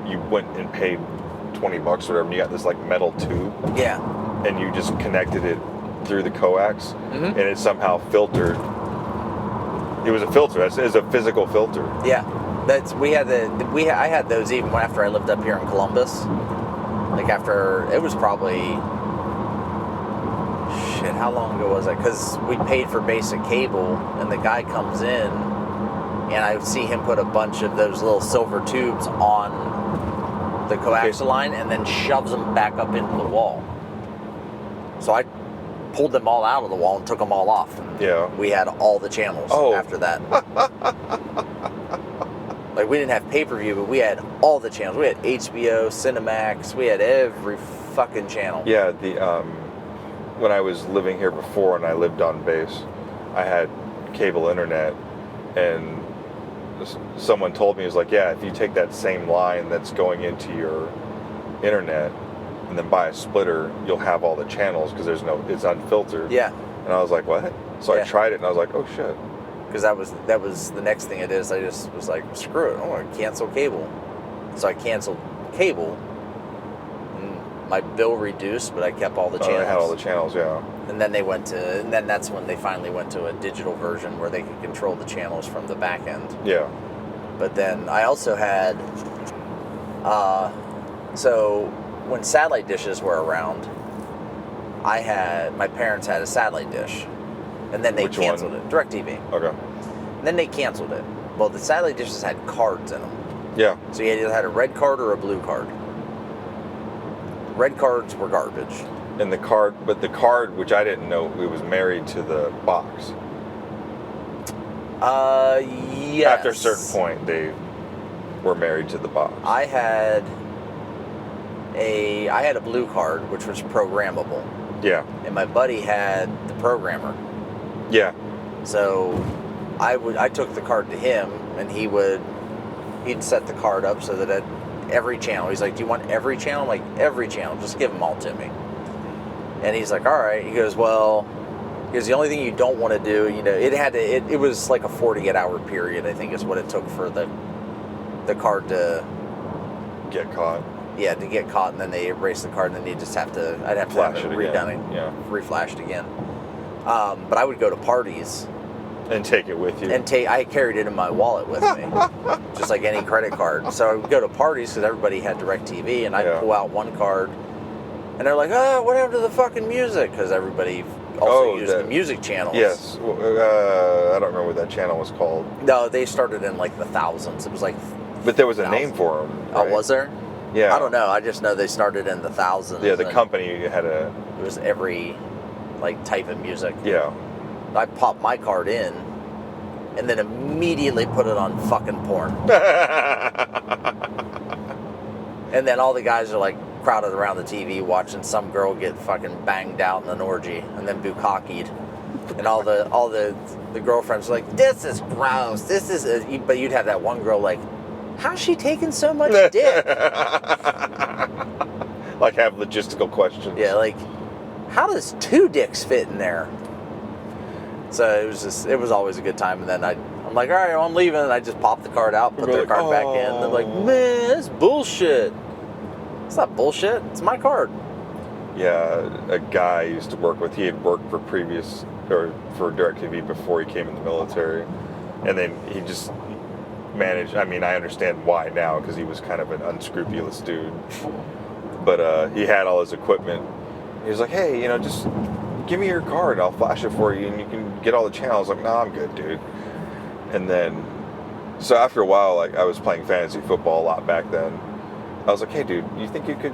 S2: You went and paid $20 or whatever, and you got this like metal tube.
S1: Yeah.
S2: And you just connected it through the coax, and it somehow filtered. It was a filter. It's a physical filter.
S1: Yeah. I had those even after I lived up here in Columbus. Like after, it was probably, how long ago was it? Because we paid for basic cable, and the guy comes in, and I see him put a bunch of those little silver tubes on the coaxial line, and then shoves them back up into the wall. So I pulled them all out of the wall and took them all off.
S2: Yeah.
S1: We had all the channels after that. Like, we didn't have pay-per-view, but we had all the channels. We had HBO, Cinemax, we had every fucking channel.
S2: Yeah, when I was living here before and I lived on base, I had cable internet, and someone told me, it was like, yeah, if you take that same line that's going into your internet and then buy a splitter, you'll have all the channels because it's unfiltered.
S1: Yeah.
S2: And I was like, what? So I tried it, and I was like, oh shit.
S1: Because that was the next thing it is. I just was like, screw it, I want to cancel cable. So I canceled cable. And my bill reduced, but I kept all the channels.
S2: I had all the channels, yeah.
S1: And then that's when they finally went to a digital version where they could control the channels from the back end.
S2: Yeah.
S1: But then I also had, so when satellite dishes were around, my parents had a satellite dish. And then they canceled it. DirecTV.
S2: Okay.
S1: And then they canceled it. Well, the satellite dishes had cards in them.
S2: Yeah.
S1: So you either had a red card or a blue card. Red cards were garbage.
S2: And the card, which I didn't know, it was married to the box.
S1: Yes.
S2: After a certain point, they were married to the box.
S1: I had a blue card, which was programmable.
S2: Yeah.
S1: And my buddy had the programmer.
S2: Yeah.
S1: So I took the card to him, and he'd set the card up so that at every channel, he's like, do you want every channel? I'm like, every channel, just give them all to me. And he's like, all right. He goes, well, because the only thing you don't want to do, it was like a 48-hour period, I think is what it took for the card to
S2: get caught.
S1: Yeah, to get caught, and then they erase the card, and then I'd have to
S2: Flash
S1: have it
S2: it
S1: redone
S2: again. Yeah.
S1: reflashed again. But I would go to parties
S2: and take it with you.
S1: And I carried it in my wallet with me, just like any credit card. So I would go to parties because everybody had DirecTV, and I'd pull out one card, and they're like, "Oh, what happened to the fucking music?" Because everybody also used the music channels.
S2: Yes, I don't remember what that channel was called.
S1: No, they started in like the thousands. It was like.
S2: But there was a name for them. Right?
S1: Oh, was there?
S2: Yeah.
S1: I don't know. I just know they started in the thousands.
S2: Yeah, the company had a.
S1: It was every, like, type of music.
S2: Yeah.
S1: I popped my card in, and then immediately put it on fucking porn. And then all the guys are like crowded around the TV watching some girl get fucking banged out in an orgy and then bukkakied. And all the girlfriends are like, this is gross. This is, but you'd have that one girl like, how's she taking so much dick?
S2: Like have logistical questions.
S1: Yeah, like, how does 2 dicks fit in there? So it was always a good time. And then I'm like, all right, well, I'm leaving. And I just pop the card out, put their card back in. And they're like, man, that's bullshit. It's not bullshit. It's my card.
S2: Yeah, a guy I used to work with, he had worked for DirecTV before he came in the military. And then he just managed, I mean, I understand why now, because he was kind of an unscrupulous dude. But he had all his equipment. He was like, hey, just give me your card. I'll flash it for you, and you can get all the channels. I'm like, nah, I'm good, dude. And then, so after a while, like, I was playing fantasy football a lot back then. I was like, hey, dude, you think you could,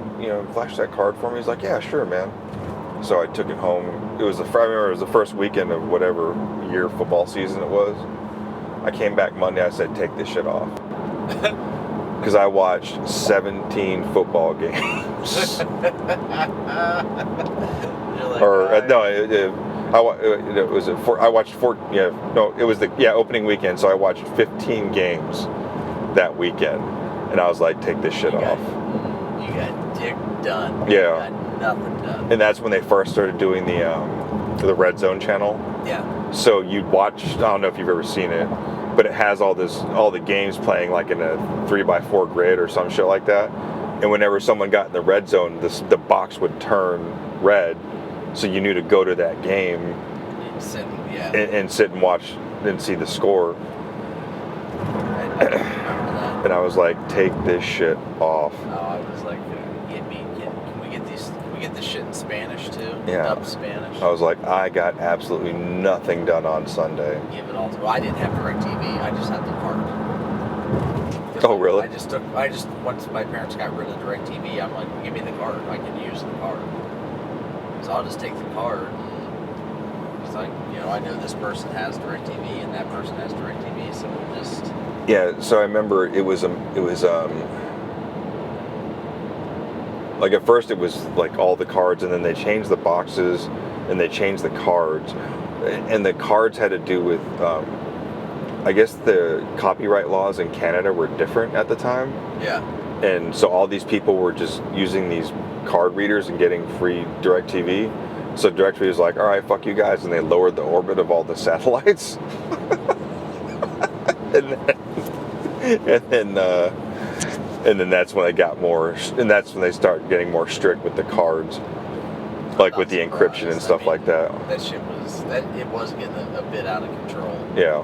S2: flash that card for me? He's like, yeah, sure, man. So I took it home. I remember it was the first weekend of whatever year football season it was. I came back Monday. I said, take this shit off. Because I watched 17 football games. It was the opening weekend, so I watched 15 games that weekend, and I was like, take this shit off.
S1: You got dick done.
S2: Yeah.
S1: You got nothing done.
S2: And that's when they first started doing the Red Zone channel.
S1: Yeah.
S2: So you'd watch, I don't know if you've ever seen it, but it has all the games playing like in a 3x4 grid or some shit like that. And whenever someone got in the red zone, the box would turn red, so you knew to go to that game and sit and watch and see the score. And I was like, take this shit off.
S1: Oh, I was like, can we get this shit in Spanish too?
S2: Yeah.
S1: Dub Spanish.
S2: I was like, I got absolutely nothing done on Sunday.
S1: Give it all to. Well, I didn't have DirecTV. I just had the card.
S2: Oh, really?
S1: Once my parents got rid of DirecTV, I'm like, give me the card. I can use the card. So I'll just take the card. It's like, I know this person has DirecTV and that person has DirecTV, so we'll just.
S2: Yeah. So I remember it was like at first it was like all the cards, and then they changed the boxes and they changed the cards, and the cards had to do with. I guess the copyright laws in Canada were different at the time.
S1: Yeah.
S2: And so all these people were just using these card readers and getting free DirecTV. So DirecTV was like, all right, fuck you guys. And they lowered the orbit of all the satellites. and then that's when they got more, and that's when they started getting more strict with the cards. Like with the encryption and stuff like that.
S1: That shit it was getting a bit out of control.
S2: Yeah.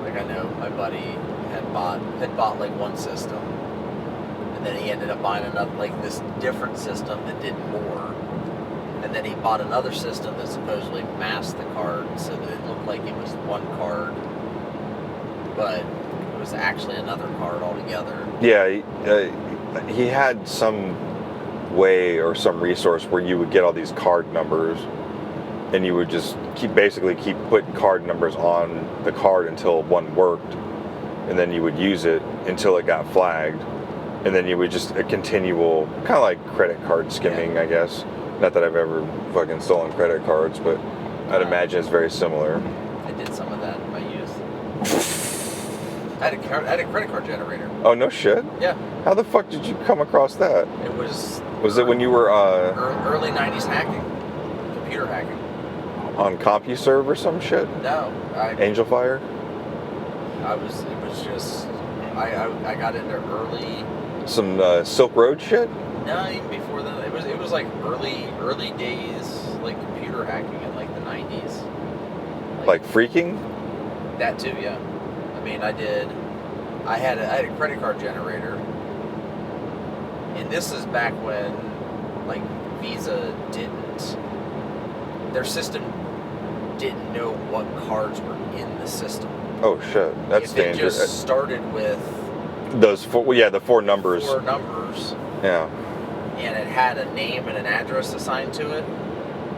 S1: Like I know my buddy had bought like one system, and then he ended up buying another, like this different system that did more, and then he bought another system that supposedly masked the card so that it looked like it was one card, but it was actually another card altogether.
S2: Yeah, he had some way or some resource where you would get all these card numbers, and you would just keep putting card numbers on the card until one worked, and then you would use it until it got flagged, and then you would just a continual kind of like credit card skimming, I guess. Not that I've ever fucking stolen credit cards, but I'd imagine it's very similar.
S1: I did some of that in my youth. I had a credit card generator.
S2: Oh, no shit?
S1: Yeah.
S2: How the fuck did you come across that?
S1: It was...
S2: Was it when you were...
S1: early 90s hacking. Computer hacking.
S2: On CompuServe or some shit?
S1: No.
S2: Angel Fire?
S1: It was just... I got into early...
S2: Some Silk Road shit?
S1: No, even before that. It was like early days, like computer hacking in like the 90s.
S2: Like freaking?
S1: That too, yeah. I mean, I had a credit card generator, and this is back when like Visa their system didn't know what cards were in the system.
S2: Oh shit, that's dangerous.
S1: It just started with
S2: those four, the 4 numbers.
S1: 4 numbers.
S2: Yeah.
S1: And it had a name and an address assigned to it.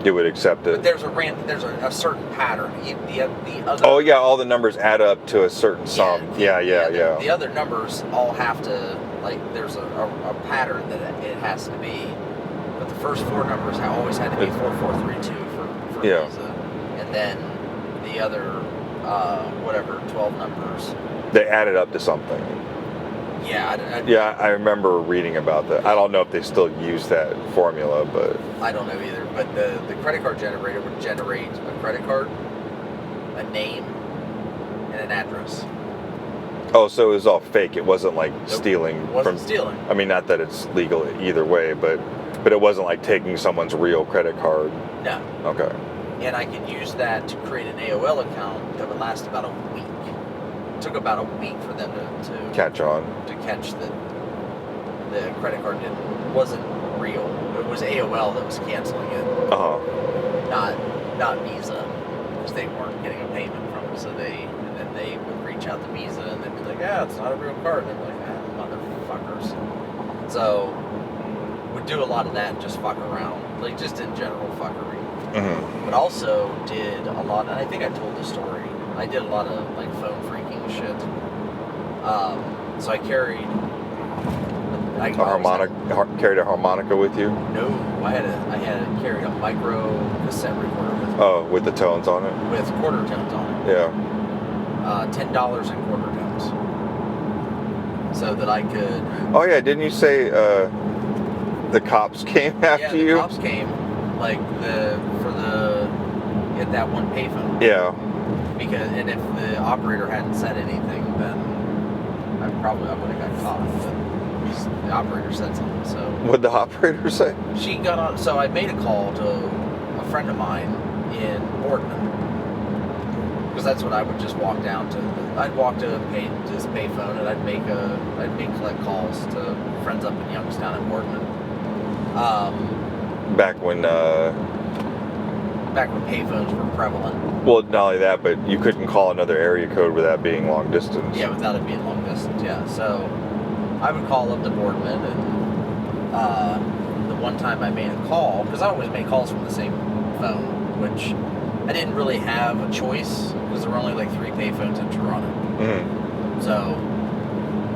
S2: It would accept it.
S1: But there's a certain pattern. The other.
S2: Oh yeah, all the numbers add up to a certain sum. Yeah.
S1: The other numbers all have to, like, there's a pattern that it has to be. But the first 4 numbers always had to be 4432 for Visa. And then the other 12 numbers.
S2: They added up to something.
S1: Yeah.
S2: I remember reading about that. I don't know if they still use that formula, but...
S1: I don't know either. But the credit card generator would generate a credit card, a name, and an address.
S2: Oh, so it was all fake. It wasn't like stealing.
S1: It wasn't stealing.
S2: I mean, not that it's legal either way, but it wasn't like taking someone's real credit card.
S1: No.
S2: Okay.
S1: And I could use that to create an AOL account that would last about a week. It took about a week for them to
S2: catch on.
S1: To catch that the credit card wasn't real. It was AOL that was canceling it. Not Visa, because they weren't getting a payment from it. So then they would reach out to Visa and they'd be like, "Yeah, it's not a real card." And they're like, "Motherfuckers." So would do a lot of that and just fuck around, like just in general fuckery.
S2: Mm-hmm.
S1: But also did a lot, and I think I told the story. I did a lot of like phone freaking shit. So I carried
S2: carried a harmonica with you?
S1: No, I had carried a micro cassette recorder with me.
S2: Oh, with the tones on it?
S1: With quarter tones on it.
S2: Yeah.
S1: $10 in quarter tones. So that I could...
S2: Oh yeah, didn't you say the cops came after you?
S1: Yeah, the cops came, like at that one payphone.
S2: Yeah.
S1: And if the operator hadn't said anything, then I would have got caught. But the operator said something, so...
S2: What'd the operator say?
S1: She got on... So I made a call to a friend of mine in Boardman. Because that's what I would just walk down to. I'd walk to this payphone and I'd make collect calls to friends up in Youngstown and Boardman.
S2: Back when
S1: payphones were prevalent.
S2: Well, not only that, but you couldn't call another area code without being long distance.
S1: Yeah, without it being long distance, yeah. So I would call up to Boardman, and the one time I made a call, because I always made calls from the same phone, which I didn't really have a choice, because there were only like 3 payphones in Toronto.
S2: Mm-hmm.
S1: So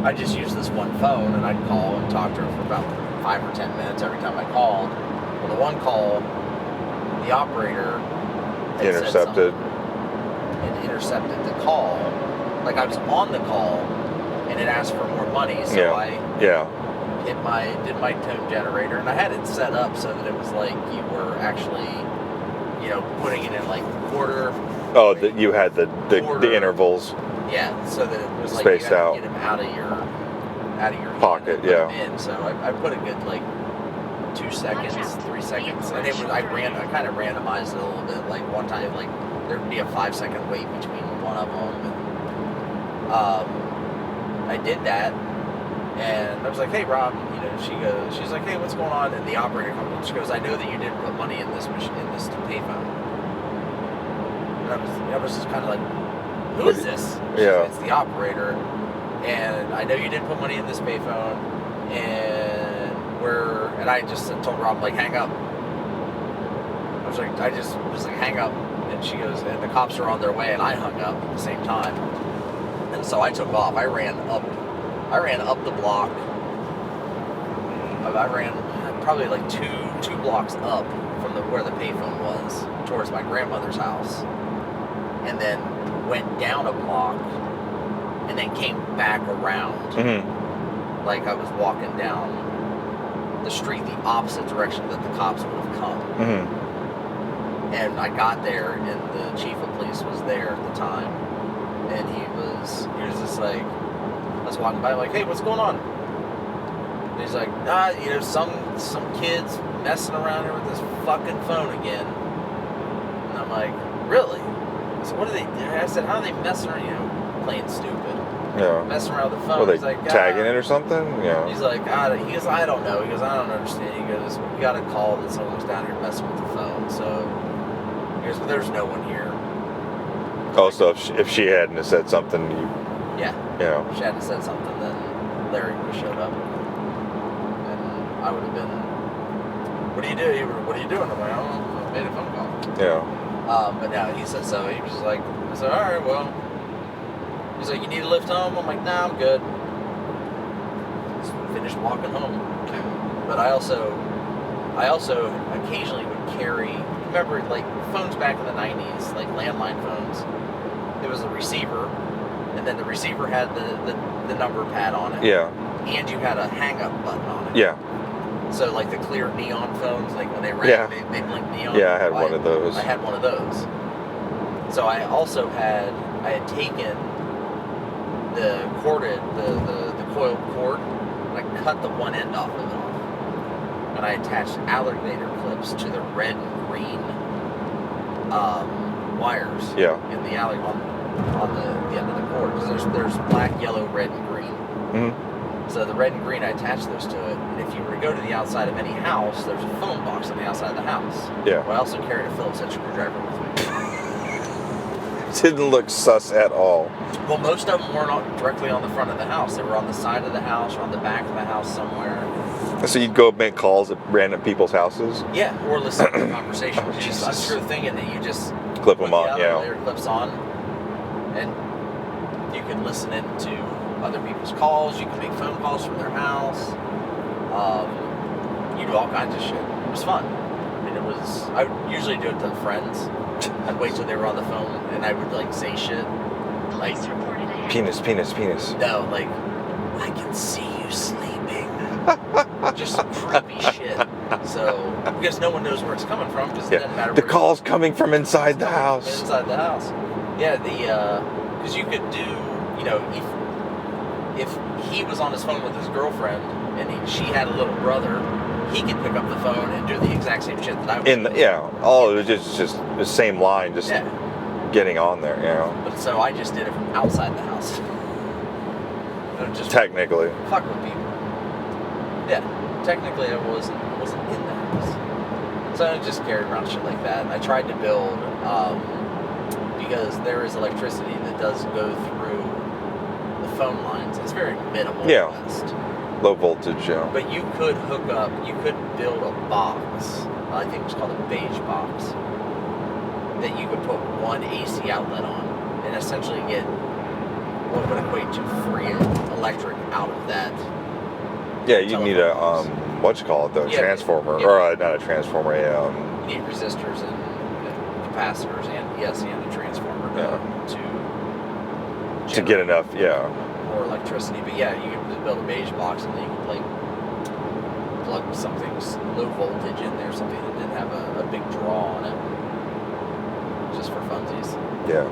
S1: I just used this one phone, and I'd call and talk to her for about 5 or 10 minutes every time I called. Well, the one call, the operator
S2: intercepted
S1: the call. Like I was on the call, and it asked for more money, so I did my tone generator, and I had it set up so that it was like you were actually, putting it in like quarter.
S2: Oh, that you had the intervals.
S1: Yeah, so that it was like
S2: spaced out.
S1: Get them out of your
S2: pocket. Yeah.
S1: In. So I put a good like 2 seconds, 3 seconds, and I kind of randomized it a little bit. Like one time, like there'd be a 5-second wait between one of them, and I did that, and I was like, "Hey, Rob," she's like, "Hey, what's going on?" And the operator comes up. She goes, "I know that you didn't put money in this payphone." And I was just kind of like, "Who is this?"
S2: Yeah.
S1: It's the operator, and I know you didn't put money in this payphone, and I just told Rob, like, hang up. I just was like, hang up. And she goes, and the cops are on their way, and I hung up at the same time. And so I took off. I ran up the block. I ran probably like two blocks up from where the payphone was, towards my grandmother's house, and then went down a block, and then came back around.
S2: Mm-hmm.
S1: Like I was walking down the street the opposite direction that the cops would have come.
S2: Mm-hmm.
S1: And I got there, and the chief of police was there at the time, and he was just like, I was walking by, like, hey, what's going on? And he's like, some kids messing around here with this fucking phone again. And I'm like, really? So what are they? I said, how are they messing around? Playing stupid.
S2: Yeah.
S1: Messing around with the phone.
S2: Were they
S1: He's like,
S2: tagging it or something? Yeah.
S1: He's like, I don't know. He goes, I don't understand. He goes, we got a call that someone was down here messing with the phone. So he goes, but there's no one here.
S2: Oh, so if she hadn't have said something,
S1: Yeah.
S2: Yeah.
S1: If she hadn't said something, then Larry would have showed up. And I would have been, what do you do? What are you doing? I'm like, I made a phone call.
S2: Yeah.
S1: But now he said so. He was just like, I said, all right, well. He's like, you need a lift home? I'm like, nah, I'm good. Just finished walking home. But I also occasionally would carry, remember, like, phones back in the 90s, like landline phones, it was a receiver, and then the receiver had the number pad on it.
S2: Yeah.
S1: And you had a hang-up button on it.
S2: Yeah.
S1: So, like, the clear neon phones, like, when they rang, they blinked neon.
S2: Yeah, I had one of those.
S1: I had one of those. So I had taken the corded, the coiled cord, and I cut the one end off of it. And I attached alligator clips to the red and green wires.
S2: Yeah.
S1: In the alley on the end of the cord, because there's black, yellow, red, and green.
S2: Mm-hmm.
S1: So the red and green, I attached those to it. And if you were to go to the outside of any house, there's a phone box on the outside of the house.
S2: Yeah.
S1: Well, I also carried a Phillips head screwdriver with me.
S2: Didn't look sus at all.
S1: Well, most of them weren't directly on the front of the house. They were on the side of the house or on the back of the house somewhere.
S2: So you'd go make calls at random people's houses?
S1: Yeah, or listen to the conversation. I'm sure thinking that you just
S2: clip them on, yeah.
S1: Layer clips on, and you can listen into other people's calls. You can make phone calls from their house. You do all kinds of shit. It was fun. I mean, I would usually do it to friends. I'd wait till they were on the phone, and I would, like, say shit. Like,
S2: penis.
S1: no, like, I can see you sleeping. Just some creepy shit. So, because no one knows where it's coming from, because it doesn't matter.
S2: The call's coming from inside the house.
S1: Inside the house. Yeah, because you could do, if he was on his phone with his girlfriend and she had a little brother, he could pick up the phone and do the exact same shit that I was doing.
S2: All it was just the same line, just getting on there,
S1: But so I just did it from outside the house. Just
S2: technically.
S1: fuck with people. Yeah, technically I wasn't in the house. So I just carried around shit like that. And I tried to build, because there is electricity that does go through the phone lines. It's very minimal.
S2: Yeah.
S1: West.
S2: Low voltage,
S1: But you could build a box, I think it's called a beige box, that you could put one AC outlet on and essentially get what would equate to free electric out of that.
S2: Yeah, you need a, transformer.
S1: Yeah.
S2: Or not a transformer,
S1: You need resistors and capacitors and a transformer
S2: to get enough,
S1: more electricity. But yeah, you could just build a beige box and then you could, like, plug something low voltage in there, something that didn't have a big draw on it, just for funsies.
S2: Yeah.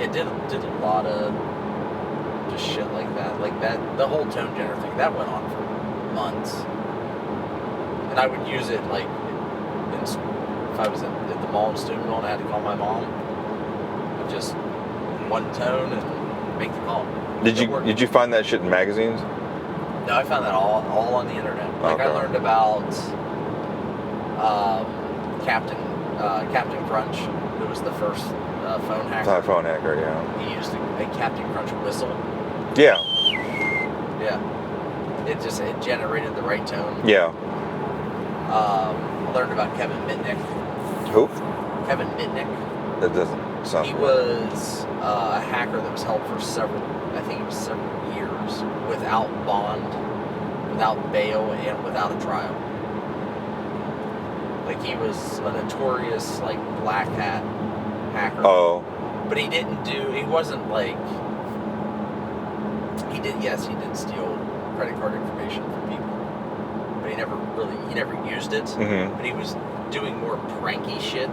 S1: It did a lot of just shit like that. Like that, the whole tone generator thing, that went on for months. And I would use it, like, if I was at the mall in Steubenville and I had to call my mom, just one tone and make the call.
S2: Did you find that shit in magazines?
S1: No, I found that all on the internet. Like,
S2: okay.
S1: I learned about Captain Crunch, who was the first phone hacker.
S2: Phone hacker, yeah.
S1: He used a Captain Crunch whistle.
S2: Yeah.
S1: Yeah. It generated the right tone.
S2: Yeah.
S1: I learned about Kevin Mitnick.
S2: Who?
S1: Kevin Mitnick.
S2: That doesn't sound.
S1: He was a hacker that was held for several years without bond, without bail and without a trial. Like, he was a notorious, like, black hat hacker.
S2: Oh.
S1: But he wasn't like, he did steal credit card information from people. But he never used it.
S2: Mm-hmm.
S1: But he was doing more pranky shit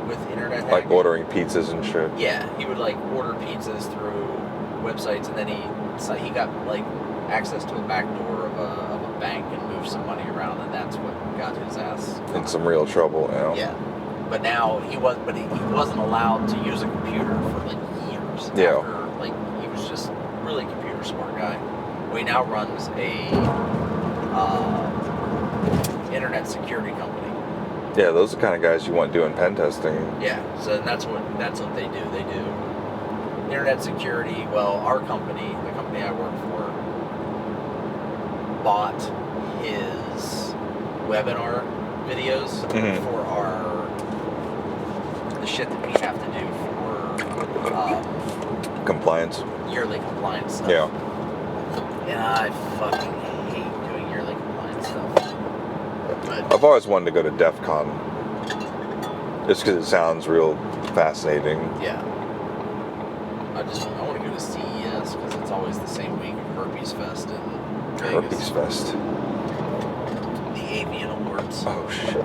S1: with internet hacking.
S2: Like ordering pizzas and shit.
S1: Yeah, he would like order pizzas through websites, and then he got like access to a back door of a bank and moved some money around, and that's what got his ass
S2: in some real trouble. You know?
S1: Yeah, but now he wasn't allowed to use a computer for like years.
S2: Yeah.
S1: After, like, he was just really computer smart guy. Well, he now runs a internet security company.
S2: Yeah, those are the kind of guys you want doing pen testing.
S1: Yeah, so that's what they do. They do internet security. Well, our company, the company I work for, bought his webinar videos for the shit that we have to do for
S2: compliance.
S1: Yearly compliance stuff.
S2: Yeah.
S1: And I fucking hate doing yearly compliance stuff. But
S2: I've always wanted to go to DEF CON. Just because it sounds real fascinating.
S1: yeah. I want to go to CES because it's always the same week of Herpes Fest in Vegas.
S2: Herpes Fest.
S1: The Avian Awards.
S2: Oh shit!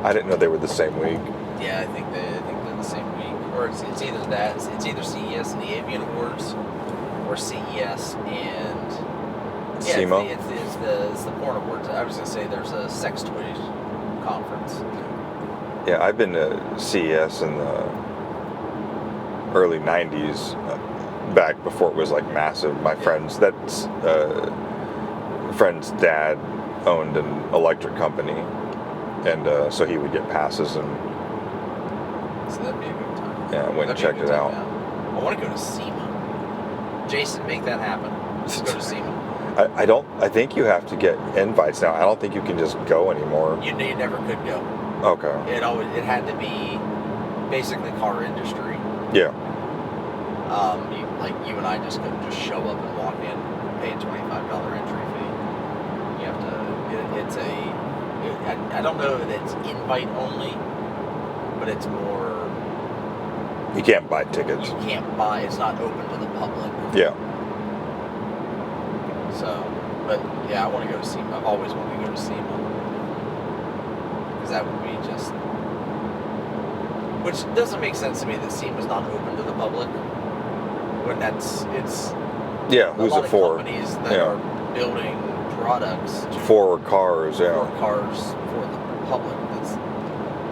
S2: I didn't know they were the same week.
S1: Yeah, I think they're the same week. Or it's either that. It's either CES and the Avian Awards, or CES and
S2: SEMA?
S1: It's the porn awards. I was gonna say there's a sex toys conference.
S2: Yeah, I've been to CES in the early '90s, back before it was like massive. My friend's dad owned an electric company, and so he would get passes, and
S1: So that'd be a good time.
S2: yeah, I went and
S1: That'd be a
S2: checked
S1: good
S2: it
S1: time,
S2: out.
S1: yeah. I want to go to SEMA. Jason, make that happen. Let's go to SEMA.
S2: I think you have to get invites now. I don't think you can just go anymore.
S1: You never could go.
S2: Okay.
S1: It had to be basically car industry.
S2: Yeah.
S1: You and I just couldn't just show up and walk in and pay a $25 entry fee. You have to. I don't know that it's invite only, but it's more.
S2: You can't buy tickets.
S1: You can't buy. It's not open to the public.
S2: Yeah.
S1: So, but yeah, I want to go to SEMA. I've always wanted to go to SEMA. Because that would be just... Which doesn't make sense to me that SEMA's not open to the public. When it's...
S2: Yeah, who's
S1: a lot
S2: it for?
S1: of companies that are building products
S2: for cars, yeah.
S1: For cars for the public.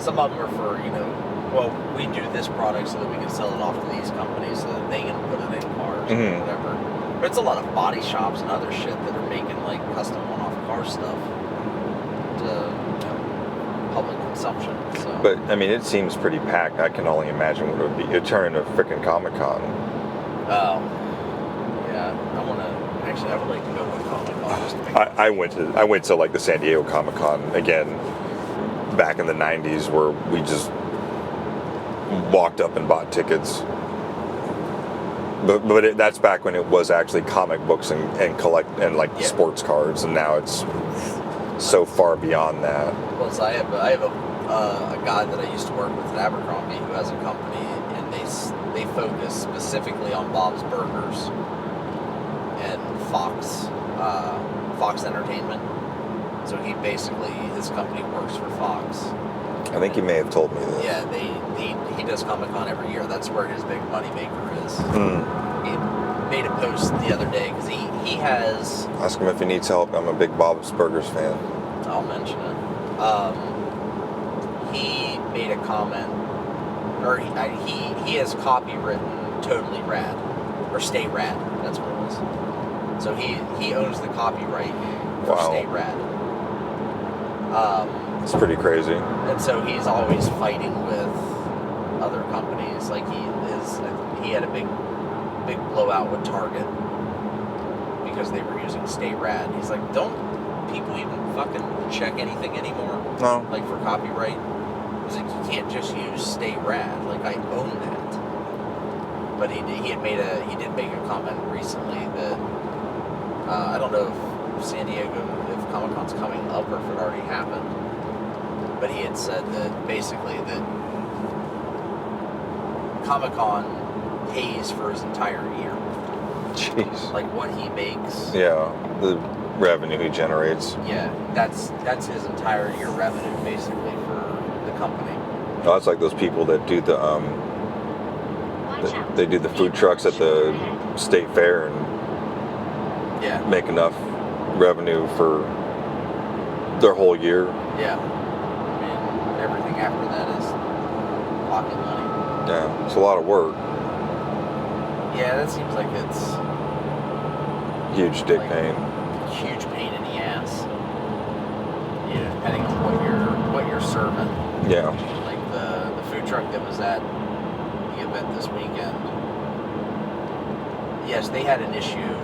S1: Some of them are for, well, we do this product so that we can sell it off to these companies so that they can put it in cars or whatever. But it's a lot of body shops and other shit that are making like custom one-off car stuff to public consumption. So.
S2: But I mean, it seems pretty packed. I can only imagine what it would be. It'd turn into freaking Comic-Con.
S1: Oh, yeah. I would like to go to Comic-Con.
S2: I went to like the San Diego Comic-Con again back in the '90s, where we just walked up and bought tickets. But that's back when it was actually comic books and sports cards, and now it's so far beyond that.
S1: Well, so I have a guy that I used to work with at Abercrombie who has a company, and they focus specifically on Bob's Burgers and Fox Entertainment. So his company works for Fox.
S2: I think you may have told me this.
S1: Yeah, he does Comic-Con every year. That's where his big moneymaker is. He made a post the other day because he has...
S2: Ask him if he needs help. I'm a big Bob's Burgers fan.
S1: I'll mention it. He made a comment, or he has copywritten Totally Rad, or Stay Rad, that's what it was. So he owns the copyright for Stay Rad.
S2: It's pretty crazy.
S1: And so he's always fighting with other companies. Like he had a big blowout with Target because they were using Stay Rad. He's like, don't people even fucking check anything anymore?
S2: No.
S1: Like for copyright? He's like, you can't just use Stay Rad. Like, I own that. But he did make a comment recently that I don't know if San Diego, if Comic-Con's coming up or if it already happened. But he had said that basically that Comic-Con pays for his entire year.
S2: Jeez.
S1: Like what he makes.
S2: Yeah, the revenue he generates.
S1: Yeah, that's his entire year revenue basically for the company.
S2: Oh, it's like those people that do the they do the food trucks at the state fair and make enough revenue for their whole year.
S1: Yeah. I mean, everything after that is pocket money.
S2: Yeah, it's a lot of work.
S1: Yeah, that seems like it's
S2: huge dick pain.
S1: Huge pain in the ass. Yeah, depending on what you're serving.
S2: Yeah.
S1: Like the food truck that was at the event this weekend. Yes, they had an issue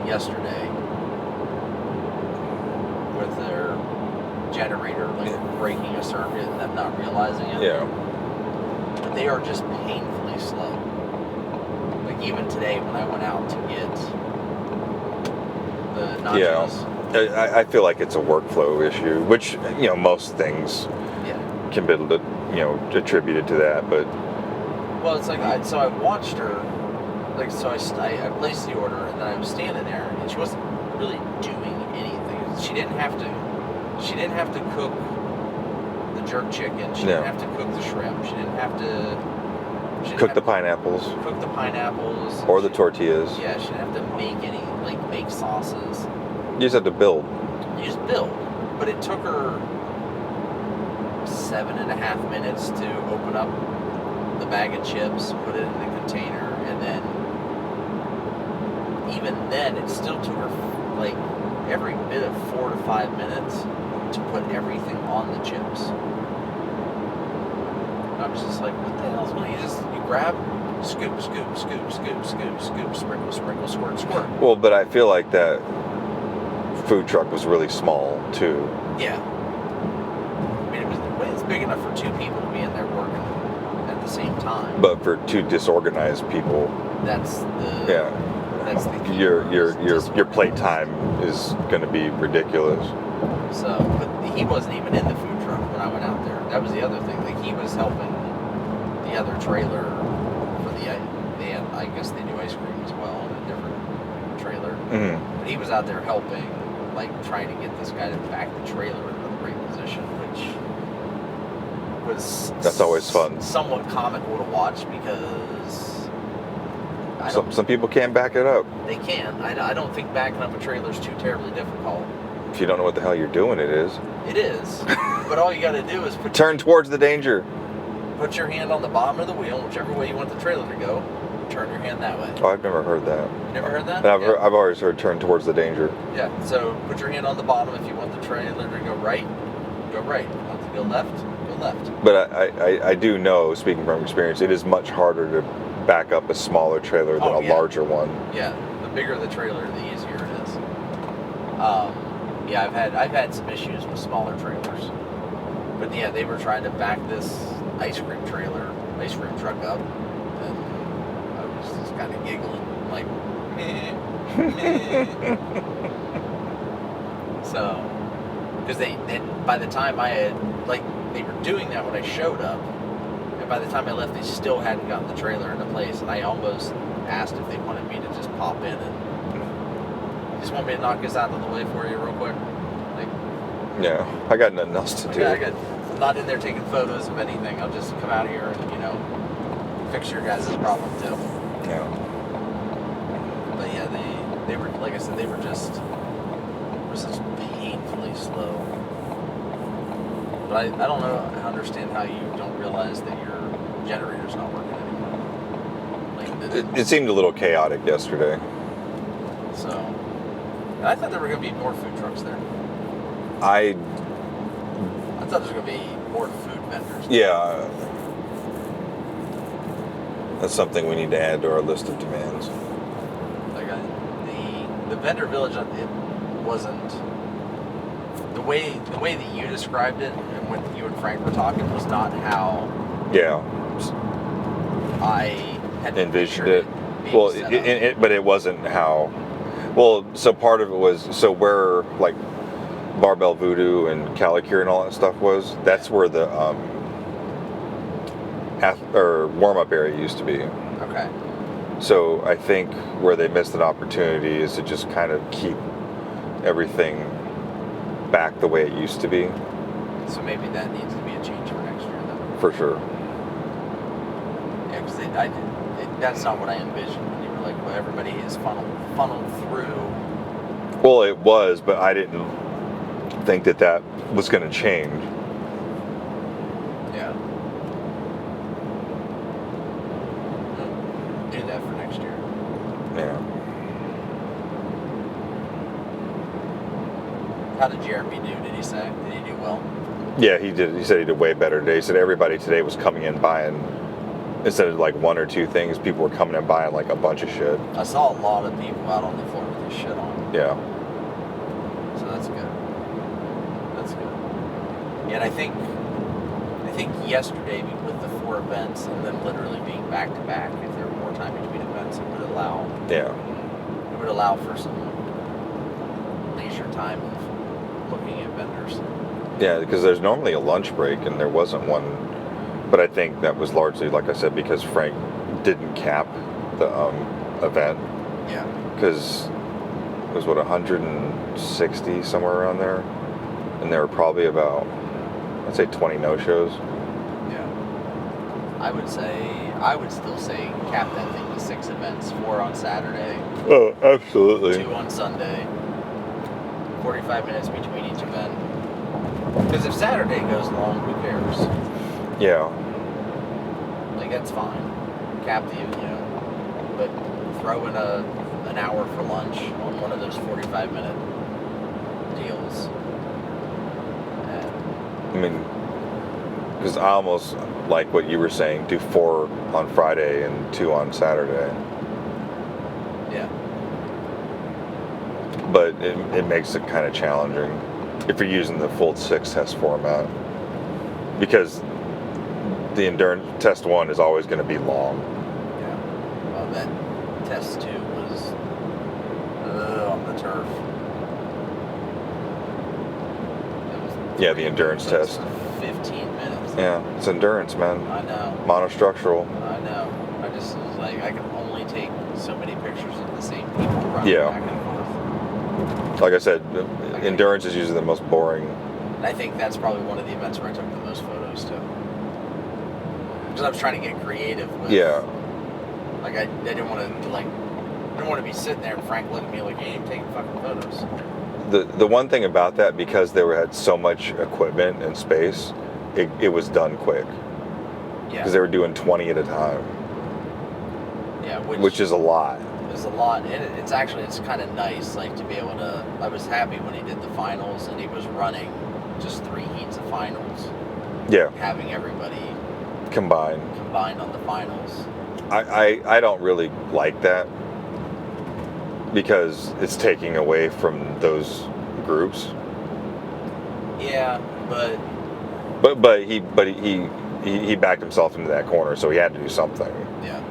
S1: yesterday with their generator breaking a circuit and them not realizing it.
S2: Yeah.
S1: But they are just painfully slow. Like even today when I went out to get the nachos.
S2: Yeah. I feel like it's a workflow issue, which, most things can be, attributed to that, but...
S1: Well, it's like, I watched her, I placed the order, and then I was standing there, and she wasn't really doing anything. She didn't have to cook the jerk chicken. She didn't have to cook the shrimp. She didn't have to...
S2: Cook the pineapples.
S1: Cook the pineapples.
S2: Or the tortillas.
S1: Yeah, she didn't have to make make sauces.
S2: You just have to build.
S1: You just build. But it took her 7.5 minutes to open up the bag of chips, put it in the container, and then even then it still took her like every bit of 4 to 5 minutes to put everything on the chips. I was just like, what the hell's going on? You grab, scoop, scoop, scoop, scoop, scoop, scoop, sprinkle, sprinkle, squirt, squirt.
S2: Well, but I feel like that food truck was really small too.
S1: Yeah. I mean, it's big enough for 2 people to be in there working at the same time.
S2: But for 2 disorganized people,
S1: that's the key.
S2: Your plate time is going to be ridiculous.
S1: So, but he wasn't even in the food truck when I went out there. That was the other thing. Like he was helping the other trailer for I guess they do ice cream as well in a different trailer.
S2: Mm-hmm.
S1: But he was out there helping, like trying to get this guy to back the trailer into the right position, which was
S2: that's always fun.
S1: Somewhat comical to watch because
S2: some people can't back it up.
S1: They can. I don't think backing up a trailer is too terribly difficult.
S2: If you don't know what the hell you're doing, it is.
S1: It is. But all you got to do is
S2: turn towards the danger.
S1: Put your hand on the bottom of the wheel, whichever way you want the trailer to go. Turn your hand that way.
S2: Oh, I've never heard that.
S1: You never heard that?
S2: I've always heard turn towards the danger.
S1: Yeah. So put your hand on the bottom if you want the trailer to go right. Go right. If you want it to go left. Go left.
S2: But I do know, speaking from experience, it is much harder to back up a smaller trailer than a larger one.
S1: Yeah. The bigger the trailer, the easier it is. Yeah, I've had some issues with smaller trailers. But yeah, they were trying to back this ice cream truck up, and I was just kind of giggling, like, meh, meh. So, because they by the time I had, they were doing that when I showed up, and by the time I left, they still hadn't gotten the trailer into place, and I almost asked if they wanted me to just pop in and just want me to knock this out of the way for you real quick.
S2: Yeah, I got nothing else to do.
S1: I'm not in there taking photos of anything. I'll just come out here and, fix your guys' problem too.
S2: Yeah.
S1: But yeah, they were, like I said, they were just painfully slow. But I don't know, I understand how you don't realize that your generator's not working anymore.
S2: It seemed a little chaotic yesterday.
S1: So, and I thought there were going to be more food trucks there.
S2: I
S1: thought there was going to be more food vendors.
S2: Yeah. That's something we need to add to our list of demands.
S1: Like the vendor village, it wasn't the way that you described it, and what you and Frank were talking was not how I had
S2: envisioned it. Well, but it wasn't how Well, so part of it was, so where, like, Barbell Voodoo and Calicure and all that stuff was, that's where the warm-up area used to be.
S1: Okay.
S2: So I think where they missed an opportunity is to just kind of keep everything back the way it used to be.
S1: So maybe that needs to be a change for next year, then.
S2: For sure.
S1: Yeah, because that's not what I envisioned when you were like, well, everybody is funneled through.
S2: Well, it was, but I didn't think that was going to change.
S1: Yeah. Do that for next year.
S2: Yeah.
S1: How did Jeremy do? Did he say? Did he do well?
S2: Yeah, he did. He said he did way better today. He said everybody today was coming in buying, instead of like one or two things, people were coming in buying like a bunch of shit.
S1: I saw a lot of people out on the floor with their shit on.
S2: Yeah.
S1: So that's good. That's good. Yeah, and I think yesterday with the 4 events and them literally being back to back, if there were more time between events, it would allow.
S2: Yeah.
S1: It would allow for some leisure time of looking at vendors.
S2: Yeah, because there's normally a lunch break, and there wasn't one. But I think that was largely, like I said, because Frank didn't cap the event.
S1: Yeah.
S2: Because it was, 160, somewhere around there? And there were probably about, I'd say 20 no-shows.
S1: Yeah. I would still say cap that thing to 6 events, 4 on Saturday.
S2: Oh, absolutely.
S1: 2 on Sunday. 45 minutes between each event. Because if Saturday goes long, who cares?
S2: Yeah.
S1: Like, that's fine. Cap the, but throw in an hour for lunch on one of those 45-minute deals.
S2: I mean, because I almost like what you were saying, do 4 on Friday and 2 on Saturday.
S1: Yeah.
S2: But it makes it kind of challenging if you're using the full 6 test format, because the endurance test 1 is always going to be long.
S1: Yeah. Well, that test 2 was on the turf.
S2: Yeah, the endurance test.
S1: 15 minutes.
S2: Yeah, it's endurance, man.
S1: I know.
S2: Monostructural.
S1: I know. I just was like, I can only take so many pictures of the same people running
S2: Yeah.
S1: back and forth.
S2: Like I said, endurance is usually the most boring.
S1: And I think that's probably one of the events where I took the most photos too. Because I was trying to get creative with.
S2: Yeah.
S1: Like I didn't want to be sitting there and Frank looking at me like, hey, I'm taking fucking photos.
S2: The one thing about that, because they had so much equipment and space, it was done quick.
S1: Yeah.
S2: Because they were doing 20 at a time.
S1: Yeah,
S2: which is a lot.
S1: It's a lot, and it's kind of nice, like, to be able to. I was happy when he did the finals, and he was running just 3 heats of finals.
S2: Yeah.
S1: Having everybody
S2: combined
S1: on the finals.
S2: I don't really like that, because it's taking away from those groups.
S1: Yeah, but
S2: he backed himself into that corner, so he had to do something.
S1: Yeah.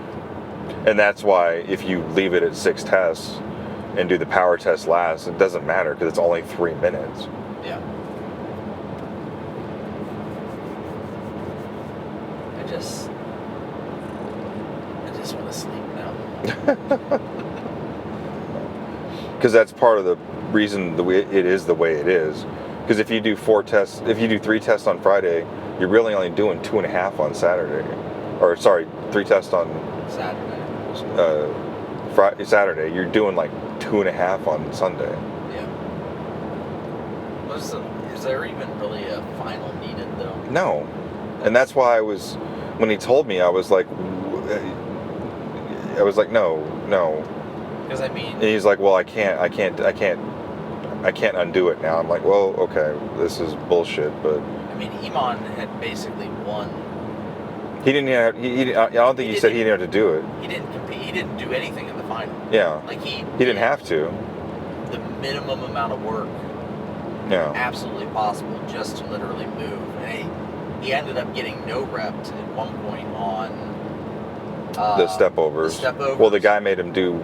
S2: And that's why if you leave it at 6 tests and do the power test last, it doesn't matter because it's only 3 minutes.
S1: Yeah. I just want to sleep now.
S2: Because that's part of the reason the way it is the way it is. Because if you do 4 tests, if you do 3 tests on Friday, you're really only doing 2.5 on Saturday. Or sorry, 3 tests on
S1: Saturday.
S2: Saturday. You're doing like 2.5 on Sunday.
S1: Yeah. Is there even really a final needed though?
S2: No. And that's why when he told me, I was like, no.
S1: Because I mean.
S2: And he's like, well, I can't undo it now. I'm like, well, okay, this is bullshit, but.
S1: I mean, Iman had basically won.
S2: He didn't have. I don't think he said he didn't have to do it.
S1: He didn't compete. He didn't do anything in the final.
S2: Yeah.
S1: Like he
S2: didn't have to.
S1: The minimum amount of work.
S2: Yeah.
S1: Absolutely possible just to literally move. And he ended up getting no reps at one point on
S2: the step overs.
S1: The step overs.
S2: Well, the guy made him do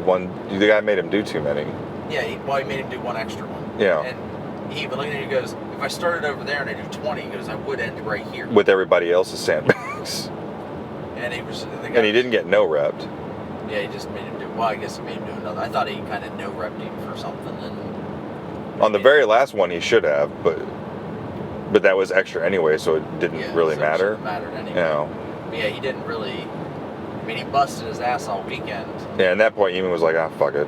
S2: too many.
S1: Yeah, he made him do one extra one.
S2: Yeah.
S1: And he even looked at it and goes, if I started over there and I do 20, he goes, I would end right here.
S2: With everybody else's sandbags.
S1: And he was...
S2: And he didn't get no-repped.
S1: Yeah, he just made him do... Well, I guess he made him do another. I thought he kind of no-repped him for something. And
S2: on the very last one, he should have, but that was extra anyway, so it didn't really matter.
S1: It mattered anyway.
S2: Yeah.
S1: Yeah, he didn't really... I mean, he busted his ass all weekend.
S2: Yeah, and at that point, Eamon was like, fuck it.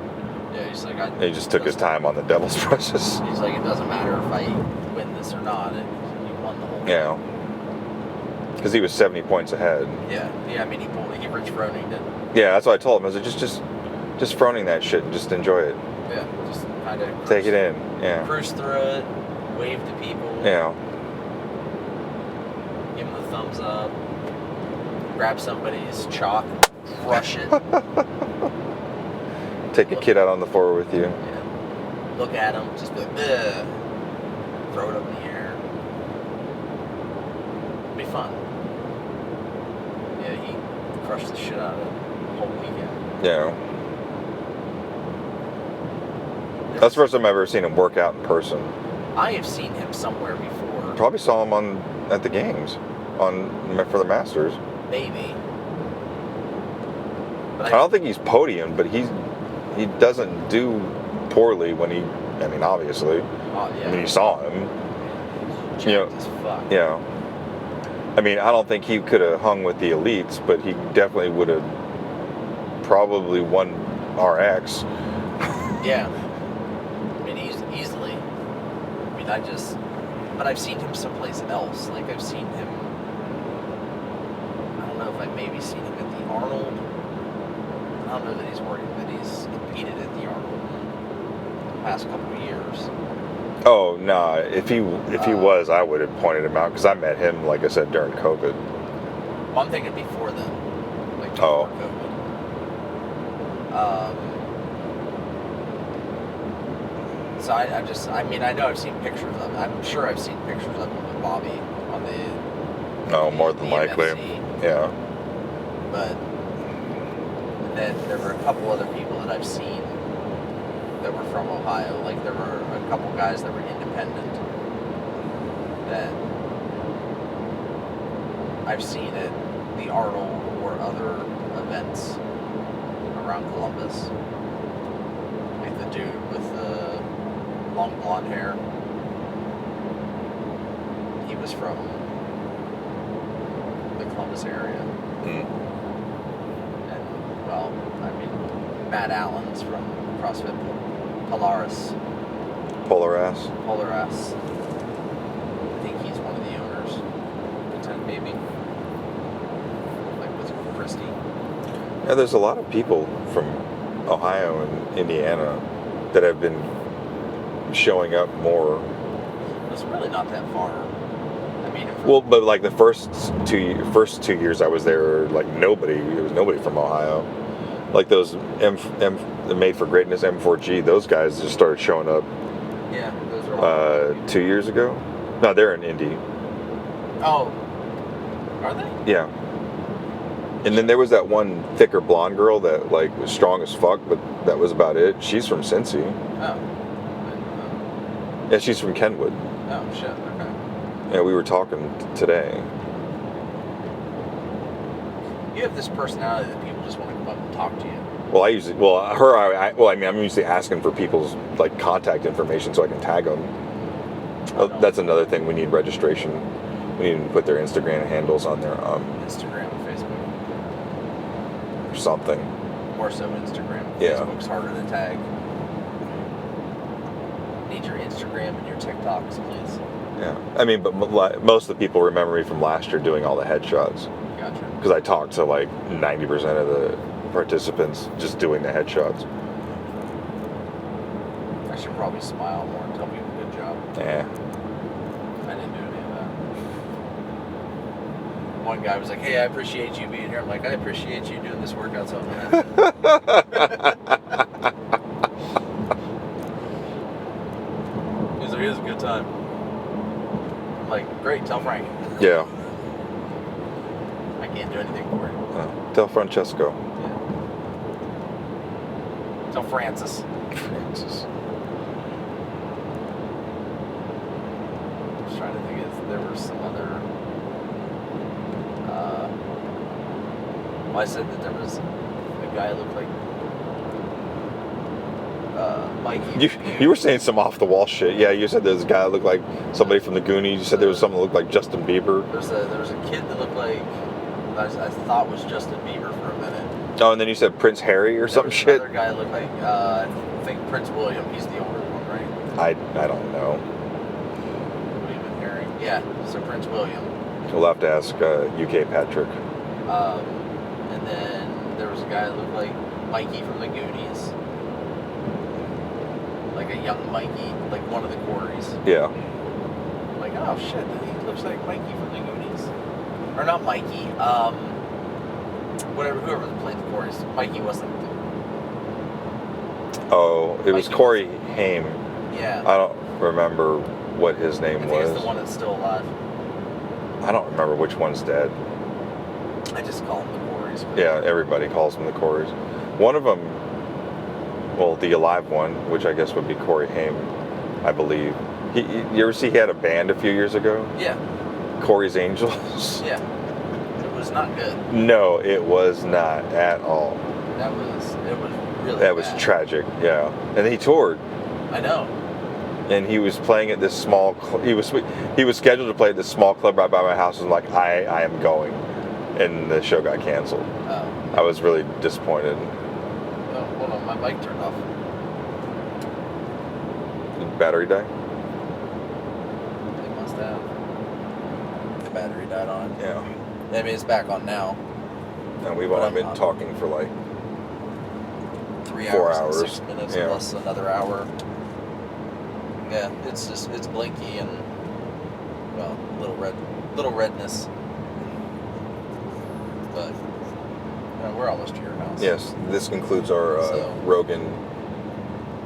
S1: Yeah, he's like...
S2: He just took his time on the devil's brushes.
S1: He's like, it doesn't matter if I win this or not. He won the whole thing.
S2: Yeah. Because he was 70 points ahead.
S1: Yeah, I mean, he Rich Froning it.
S2: Yeah, that's what I told him. I was like, just Froning that shit and just enjoy it.
S1: Yeah, just kind of...
S2: Take it in, yeah.
S1: Cruise through it, wave to people.
S2: Yeah.
S1: Give them the thumbs up. Grab somebody's chalk, crush it.
S2: Take a kid out on the floor with you.
S1: Yeah. Look at him, just be like, ugh. Throw it up in the air. It'll be fun. Yeah, he crushed the shit out of it the whole weekend.
S2: Yeah. That's the first time I've ever seen him work out in person.
S1: I have seen him somewhere before.
S2: Probably saw him at the games for the Masters.
S1: Maybe. But
S2: I don't think he's podium, but he doesn't do poorly when he... I mean, obviously.
S1: Oh, yeah.
S2: I mean, you saw him.
S1: Jacked as fuck.
S2: Yeah. I mean, I don't think he could have hung with the elites, but he definitely would have probably won RX.
S1: Yeah. I mean, easily. I mean, but I've seen him someplace else. Like, I've seen him... I don't know if I've maybe seen him at the Arnold. I don't know that he's competed at the Arnold in the past couple of years.
S2: Oh, no. If he was, I would have pointed him out, because I met him, like I said, during COVID.
S1: Well, I'm thinking before then. Like, before COVID. So I know I've seen pictures of him. I'm sure I've seen pictures of him with Bobby on the...
S2: No, more than likely.
S1: MFC.
S2: Yeah.
S1: But then there were a couple other people that I've seen that were from Ohio. Like, there were a couple guys that were independent that I've seen at the Arnold or other events around Columbus. Like the dude with the long blonde hair. He was from the Columbus area.
S2: Mm.
S1: And, well, I mean, Matt Allen's from CrossFit Polaris.
S2: Polaras.
S1: I think he's one of the owners. Maybe. Like with Christie.
S2: Yeah, there's a lot of people from Ohio and Indiana that have been showing up more.
S1: It's really not that far. I mean,
S2: Well, but like the first two years I was there, like there was nobody from Ohio. Like those the Made for Greatness M4G, those guys just started showing up.
S1: Yeah, those are
S2: 2 years ago. No, they're in Indy.
S1: Oh, are they?
S2: Yeah. And then there was that one thicker blonde girl that like was strong as fuck, but that was about it. She's from Cincy.
S1: Oh.
S2: Yeah, she's from Kenwood.
S1: Oh shit. Okay.
S2: Yeah, we were talking today.
S1: You have this personality that people just want to come up and talk to you.
S2: Well, I'm usually asking for people's like contact information so I can tag them. That's another thing. We need registration. We need to put their Instagram handles on their
S1: Instagram and Facebook.
S2: or something.
S1: More so Instagram.
S2: Yeah.
S1: Facebook's harder to tag. Need your Instagram and your TikToks, please.
S2: Yeah. I mean, but most of the people remember me from last year doing all the headshots.
S1: Gotcha.
S2: Because I talked to like 90% of the participants just doing the headshots.
S1: I should probably smile more and tell people good job.
S2: Yeah.
S1: I didn't do any of that. One guy was like, hey, I appreciate you being here. I'm like, I appreciate you doing this workout so much. He's like, it was a good time. I'm like, great, tell Frank.
S2: Yeah.
S1: I can't do anything for you.
S2: Tell Francesco.
S1: Yeah. Tell Francis.
S2: Francis.
S1: I was trying to think if there was some other. Well, I said that there was a guy who looked like Mikey.
S2: You were saying some off the wall shit. Yeah, you said there's a guy that looked like somebody from the Goonies. You said there was someone that looked like Justin Bieber.
S1: There was a kid that looked like I thought was Justin Bieber for a minute.
S2: Oh, and then you said Prince Harry or some shit.
S1: Another guy looked like I think Prince William. He's the older one, right?
S2: I don't know.
S1: William and Harry. Yeah, so Prince William.
S2: We'll have to ask UK Patrick.
S1: And then there was a guy that looked like Mikey from the Goonies. Like a young Mikey, like one of the Corys.
S2: Yeah.
S1: Like, oh shit, he looks like Mikey from the Goonies. Or not Mikey, whoever played the Corys. Mikey wasn't.
S2: Oh, it was
S1: Mikey
S2: Corey Haim.
S1: Yeah.
S2: I don't remember what his name
S1: I think
S2: was.
S1: it's the one that's still alive.
S2: I don't remember which one's dead.
S1: I just call them the Corys. But
S2: Yeah, everybody calls them the Corys. One of them, well, the alive one, which I guess would be Corey Haim, I believe. You ever see he had a band a few years ago?
S1: Yeah.
S2: Corey's Angels?
S1: Yeah. It was not good.
S2: No, it was not at all.
S1: It was really
S2: That was
S1: bad.
S2: tragic, yeah. And he toured.
S1: I know.
S2: And he was playing at this small. He was scheduled to play at this small club right by my house. And like, I am going, and the show got canceled.
S1: Oh.
S2: I was really disappointed.
S1: Oh, hold on, my mic turned off.
S2: Did the battery die?
S1: It must have. The battery died on it.
S2: Yeah.
S1: I mean, it's back on now.
S2: And we've
S1: But
S2: only
S1: I'm
S2: been talking for like
S1: 3
S2: 4
S1: hours, and
S2: hours.
S1: 6 minutes
S2: Yeah.
S1: plus another hour. Yeah, it's blinky and well, little redness. But we're almost to your house.
S2: yes. This concludes our
S1: So-
S2: Rogan.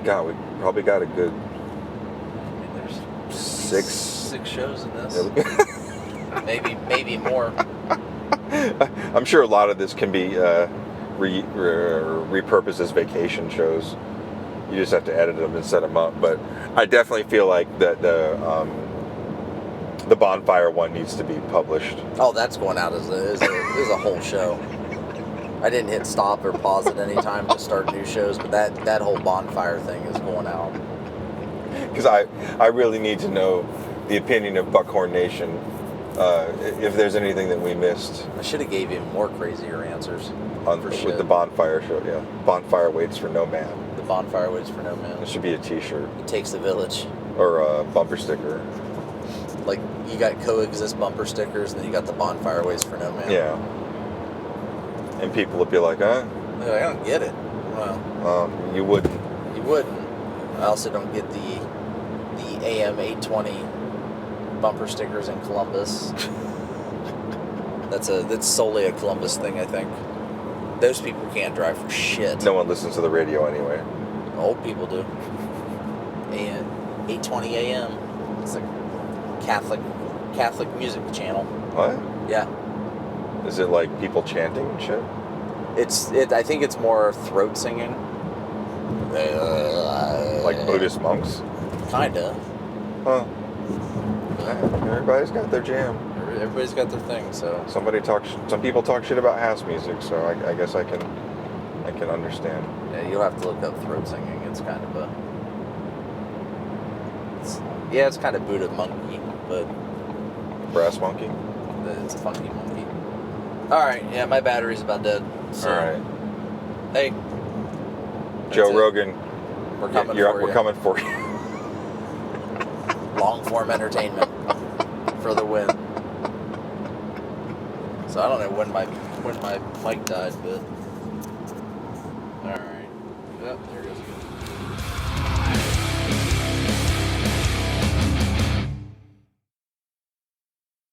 S2: God, we probably got a good
S1: I mean, there's
S2: six
S1: shows in this. maybe more.
S2: I'm sure a lot of this can be repurposed as vacation shows. You just have to edit them and set them up. But I definitely feel like that the bonfire one needs to be published.
S1: Oh, that's going out as a whole show. I didn't hit stop or pause at any time to start new shows, but that whole bonfire thing is going out.
S2: Because I really need to know the opinion of Buckhorn Nation. If there's anything that we missed
S1: I should have gave you more crazier answers.
S2: with the bonfire show, yeah. Bonfire waits for no man.
S1: The bonfire waits for no man.
S2: It should be a T-shirt
S1: It takes the village.
S2: or a bumper sticker.
S1: Like, you got coexist bumper stickers, and then you got the bonfire waits for no man.
S2: Yeah. And people would be like, huh?
S1: They're like, I don't get it. Well,
S2: You wouldn't.
S1: you wouldn't. I also don't get the AM 820 bumper stickers in Columbus. That's solely a Columbus thing, I think. Those people can't drive for shit.
S2: No one listens to the radio anyway.
S1: Old people do. And 820 AM. It's a Catholic music channel.
S2: What?
S1: Yeah.
S2: Is it like people chanting and shit?
S1: I think it's more throat singing.
S2: Like Buddhist monks?
S1: Kinda.
S2: Huh. Everybody's got their jam.
S1: Everybody's got their thing, so.
S2: Some people talk shit about house music, so I guess I can understand.
S1: Yeah, you'll have to look up throat singing. It's kind of it's kind of Buddha monkey, but
S2: Brass monkey?
S1: it's a funky monkey. Alright, yeah, my battery's about dead. So,
S2: Alright.
S1: hey.
S2: Joe
S1: that's it.
S2: Rogan,
S1: We're coming
S2: you're
S1: for
S2: up,
S1: you.
S2: we're coming for you.
S1: Long form entertainment for the win. So I don't know when my mic died, but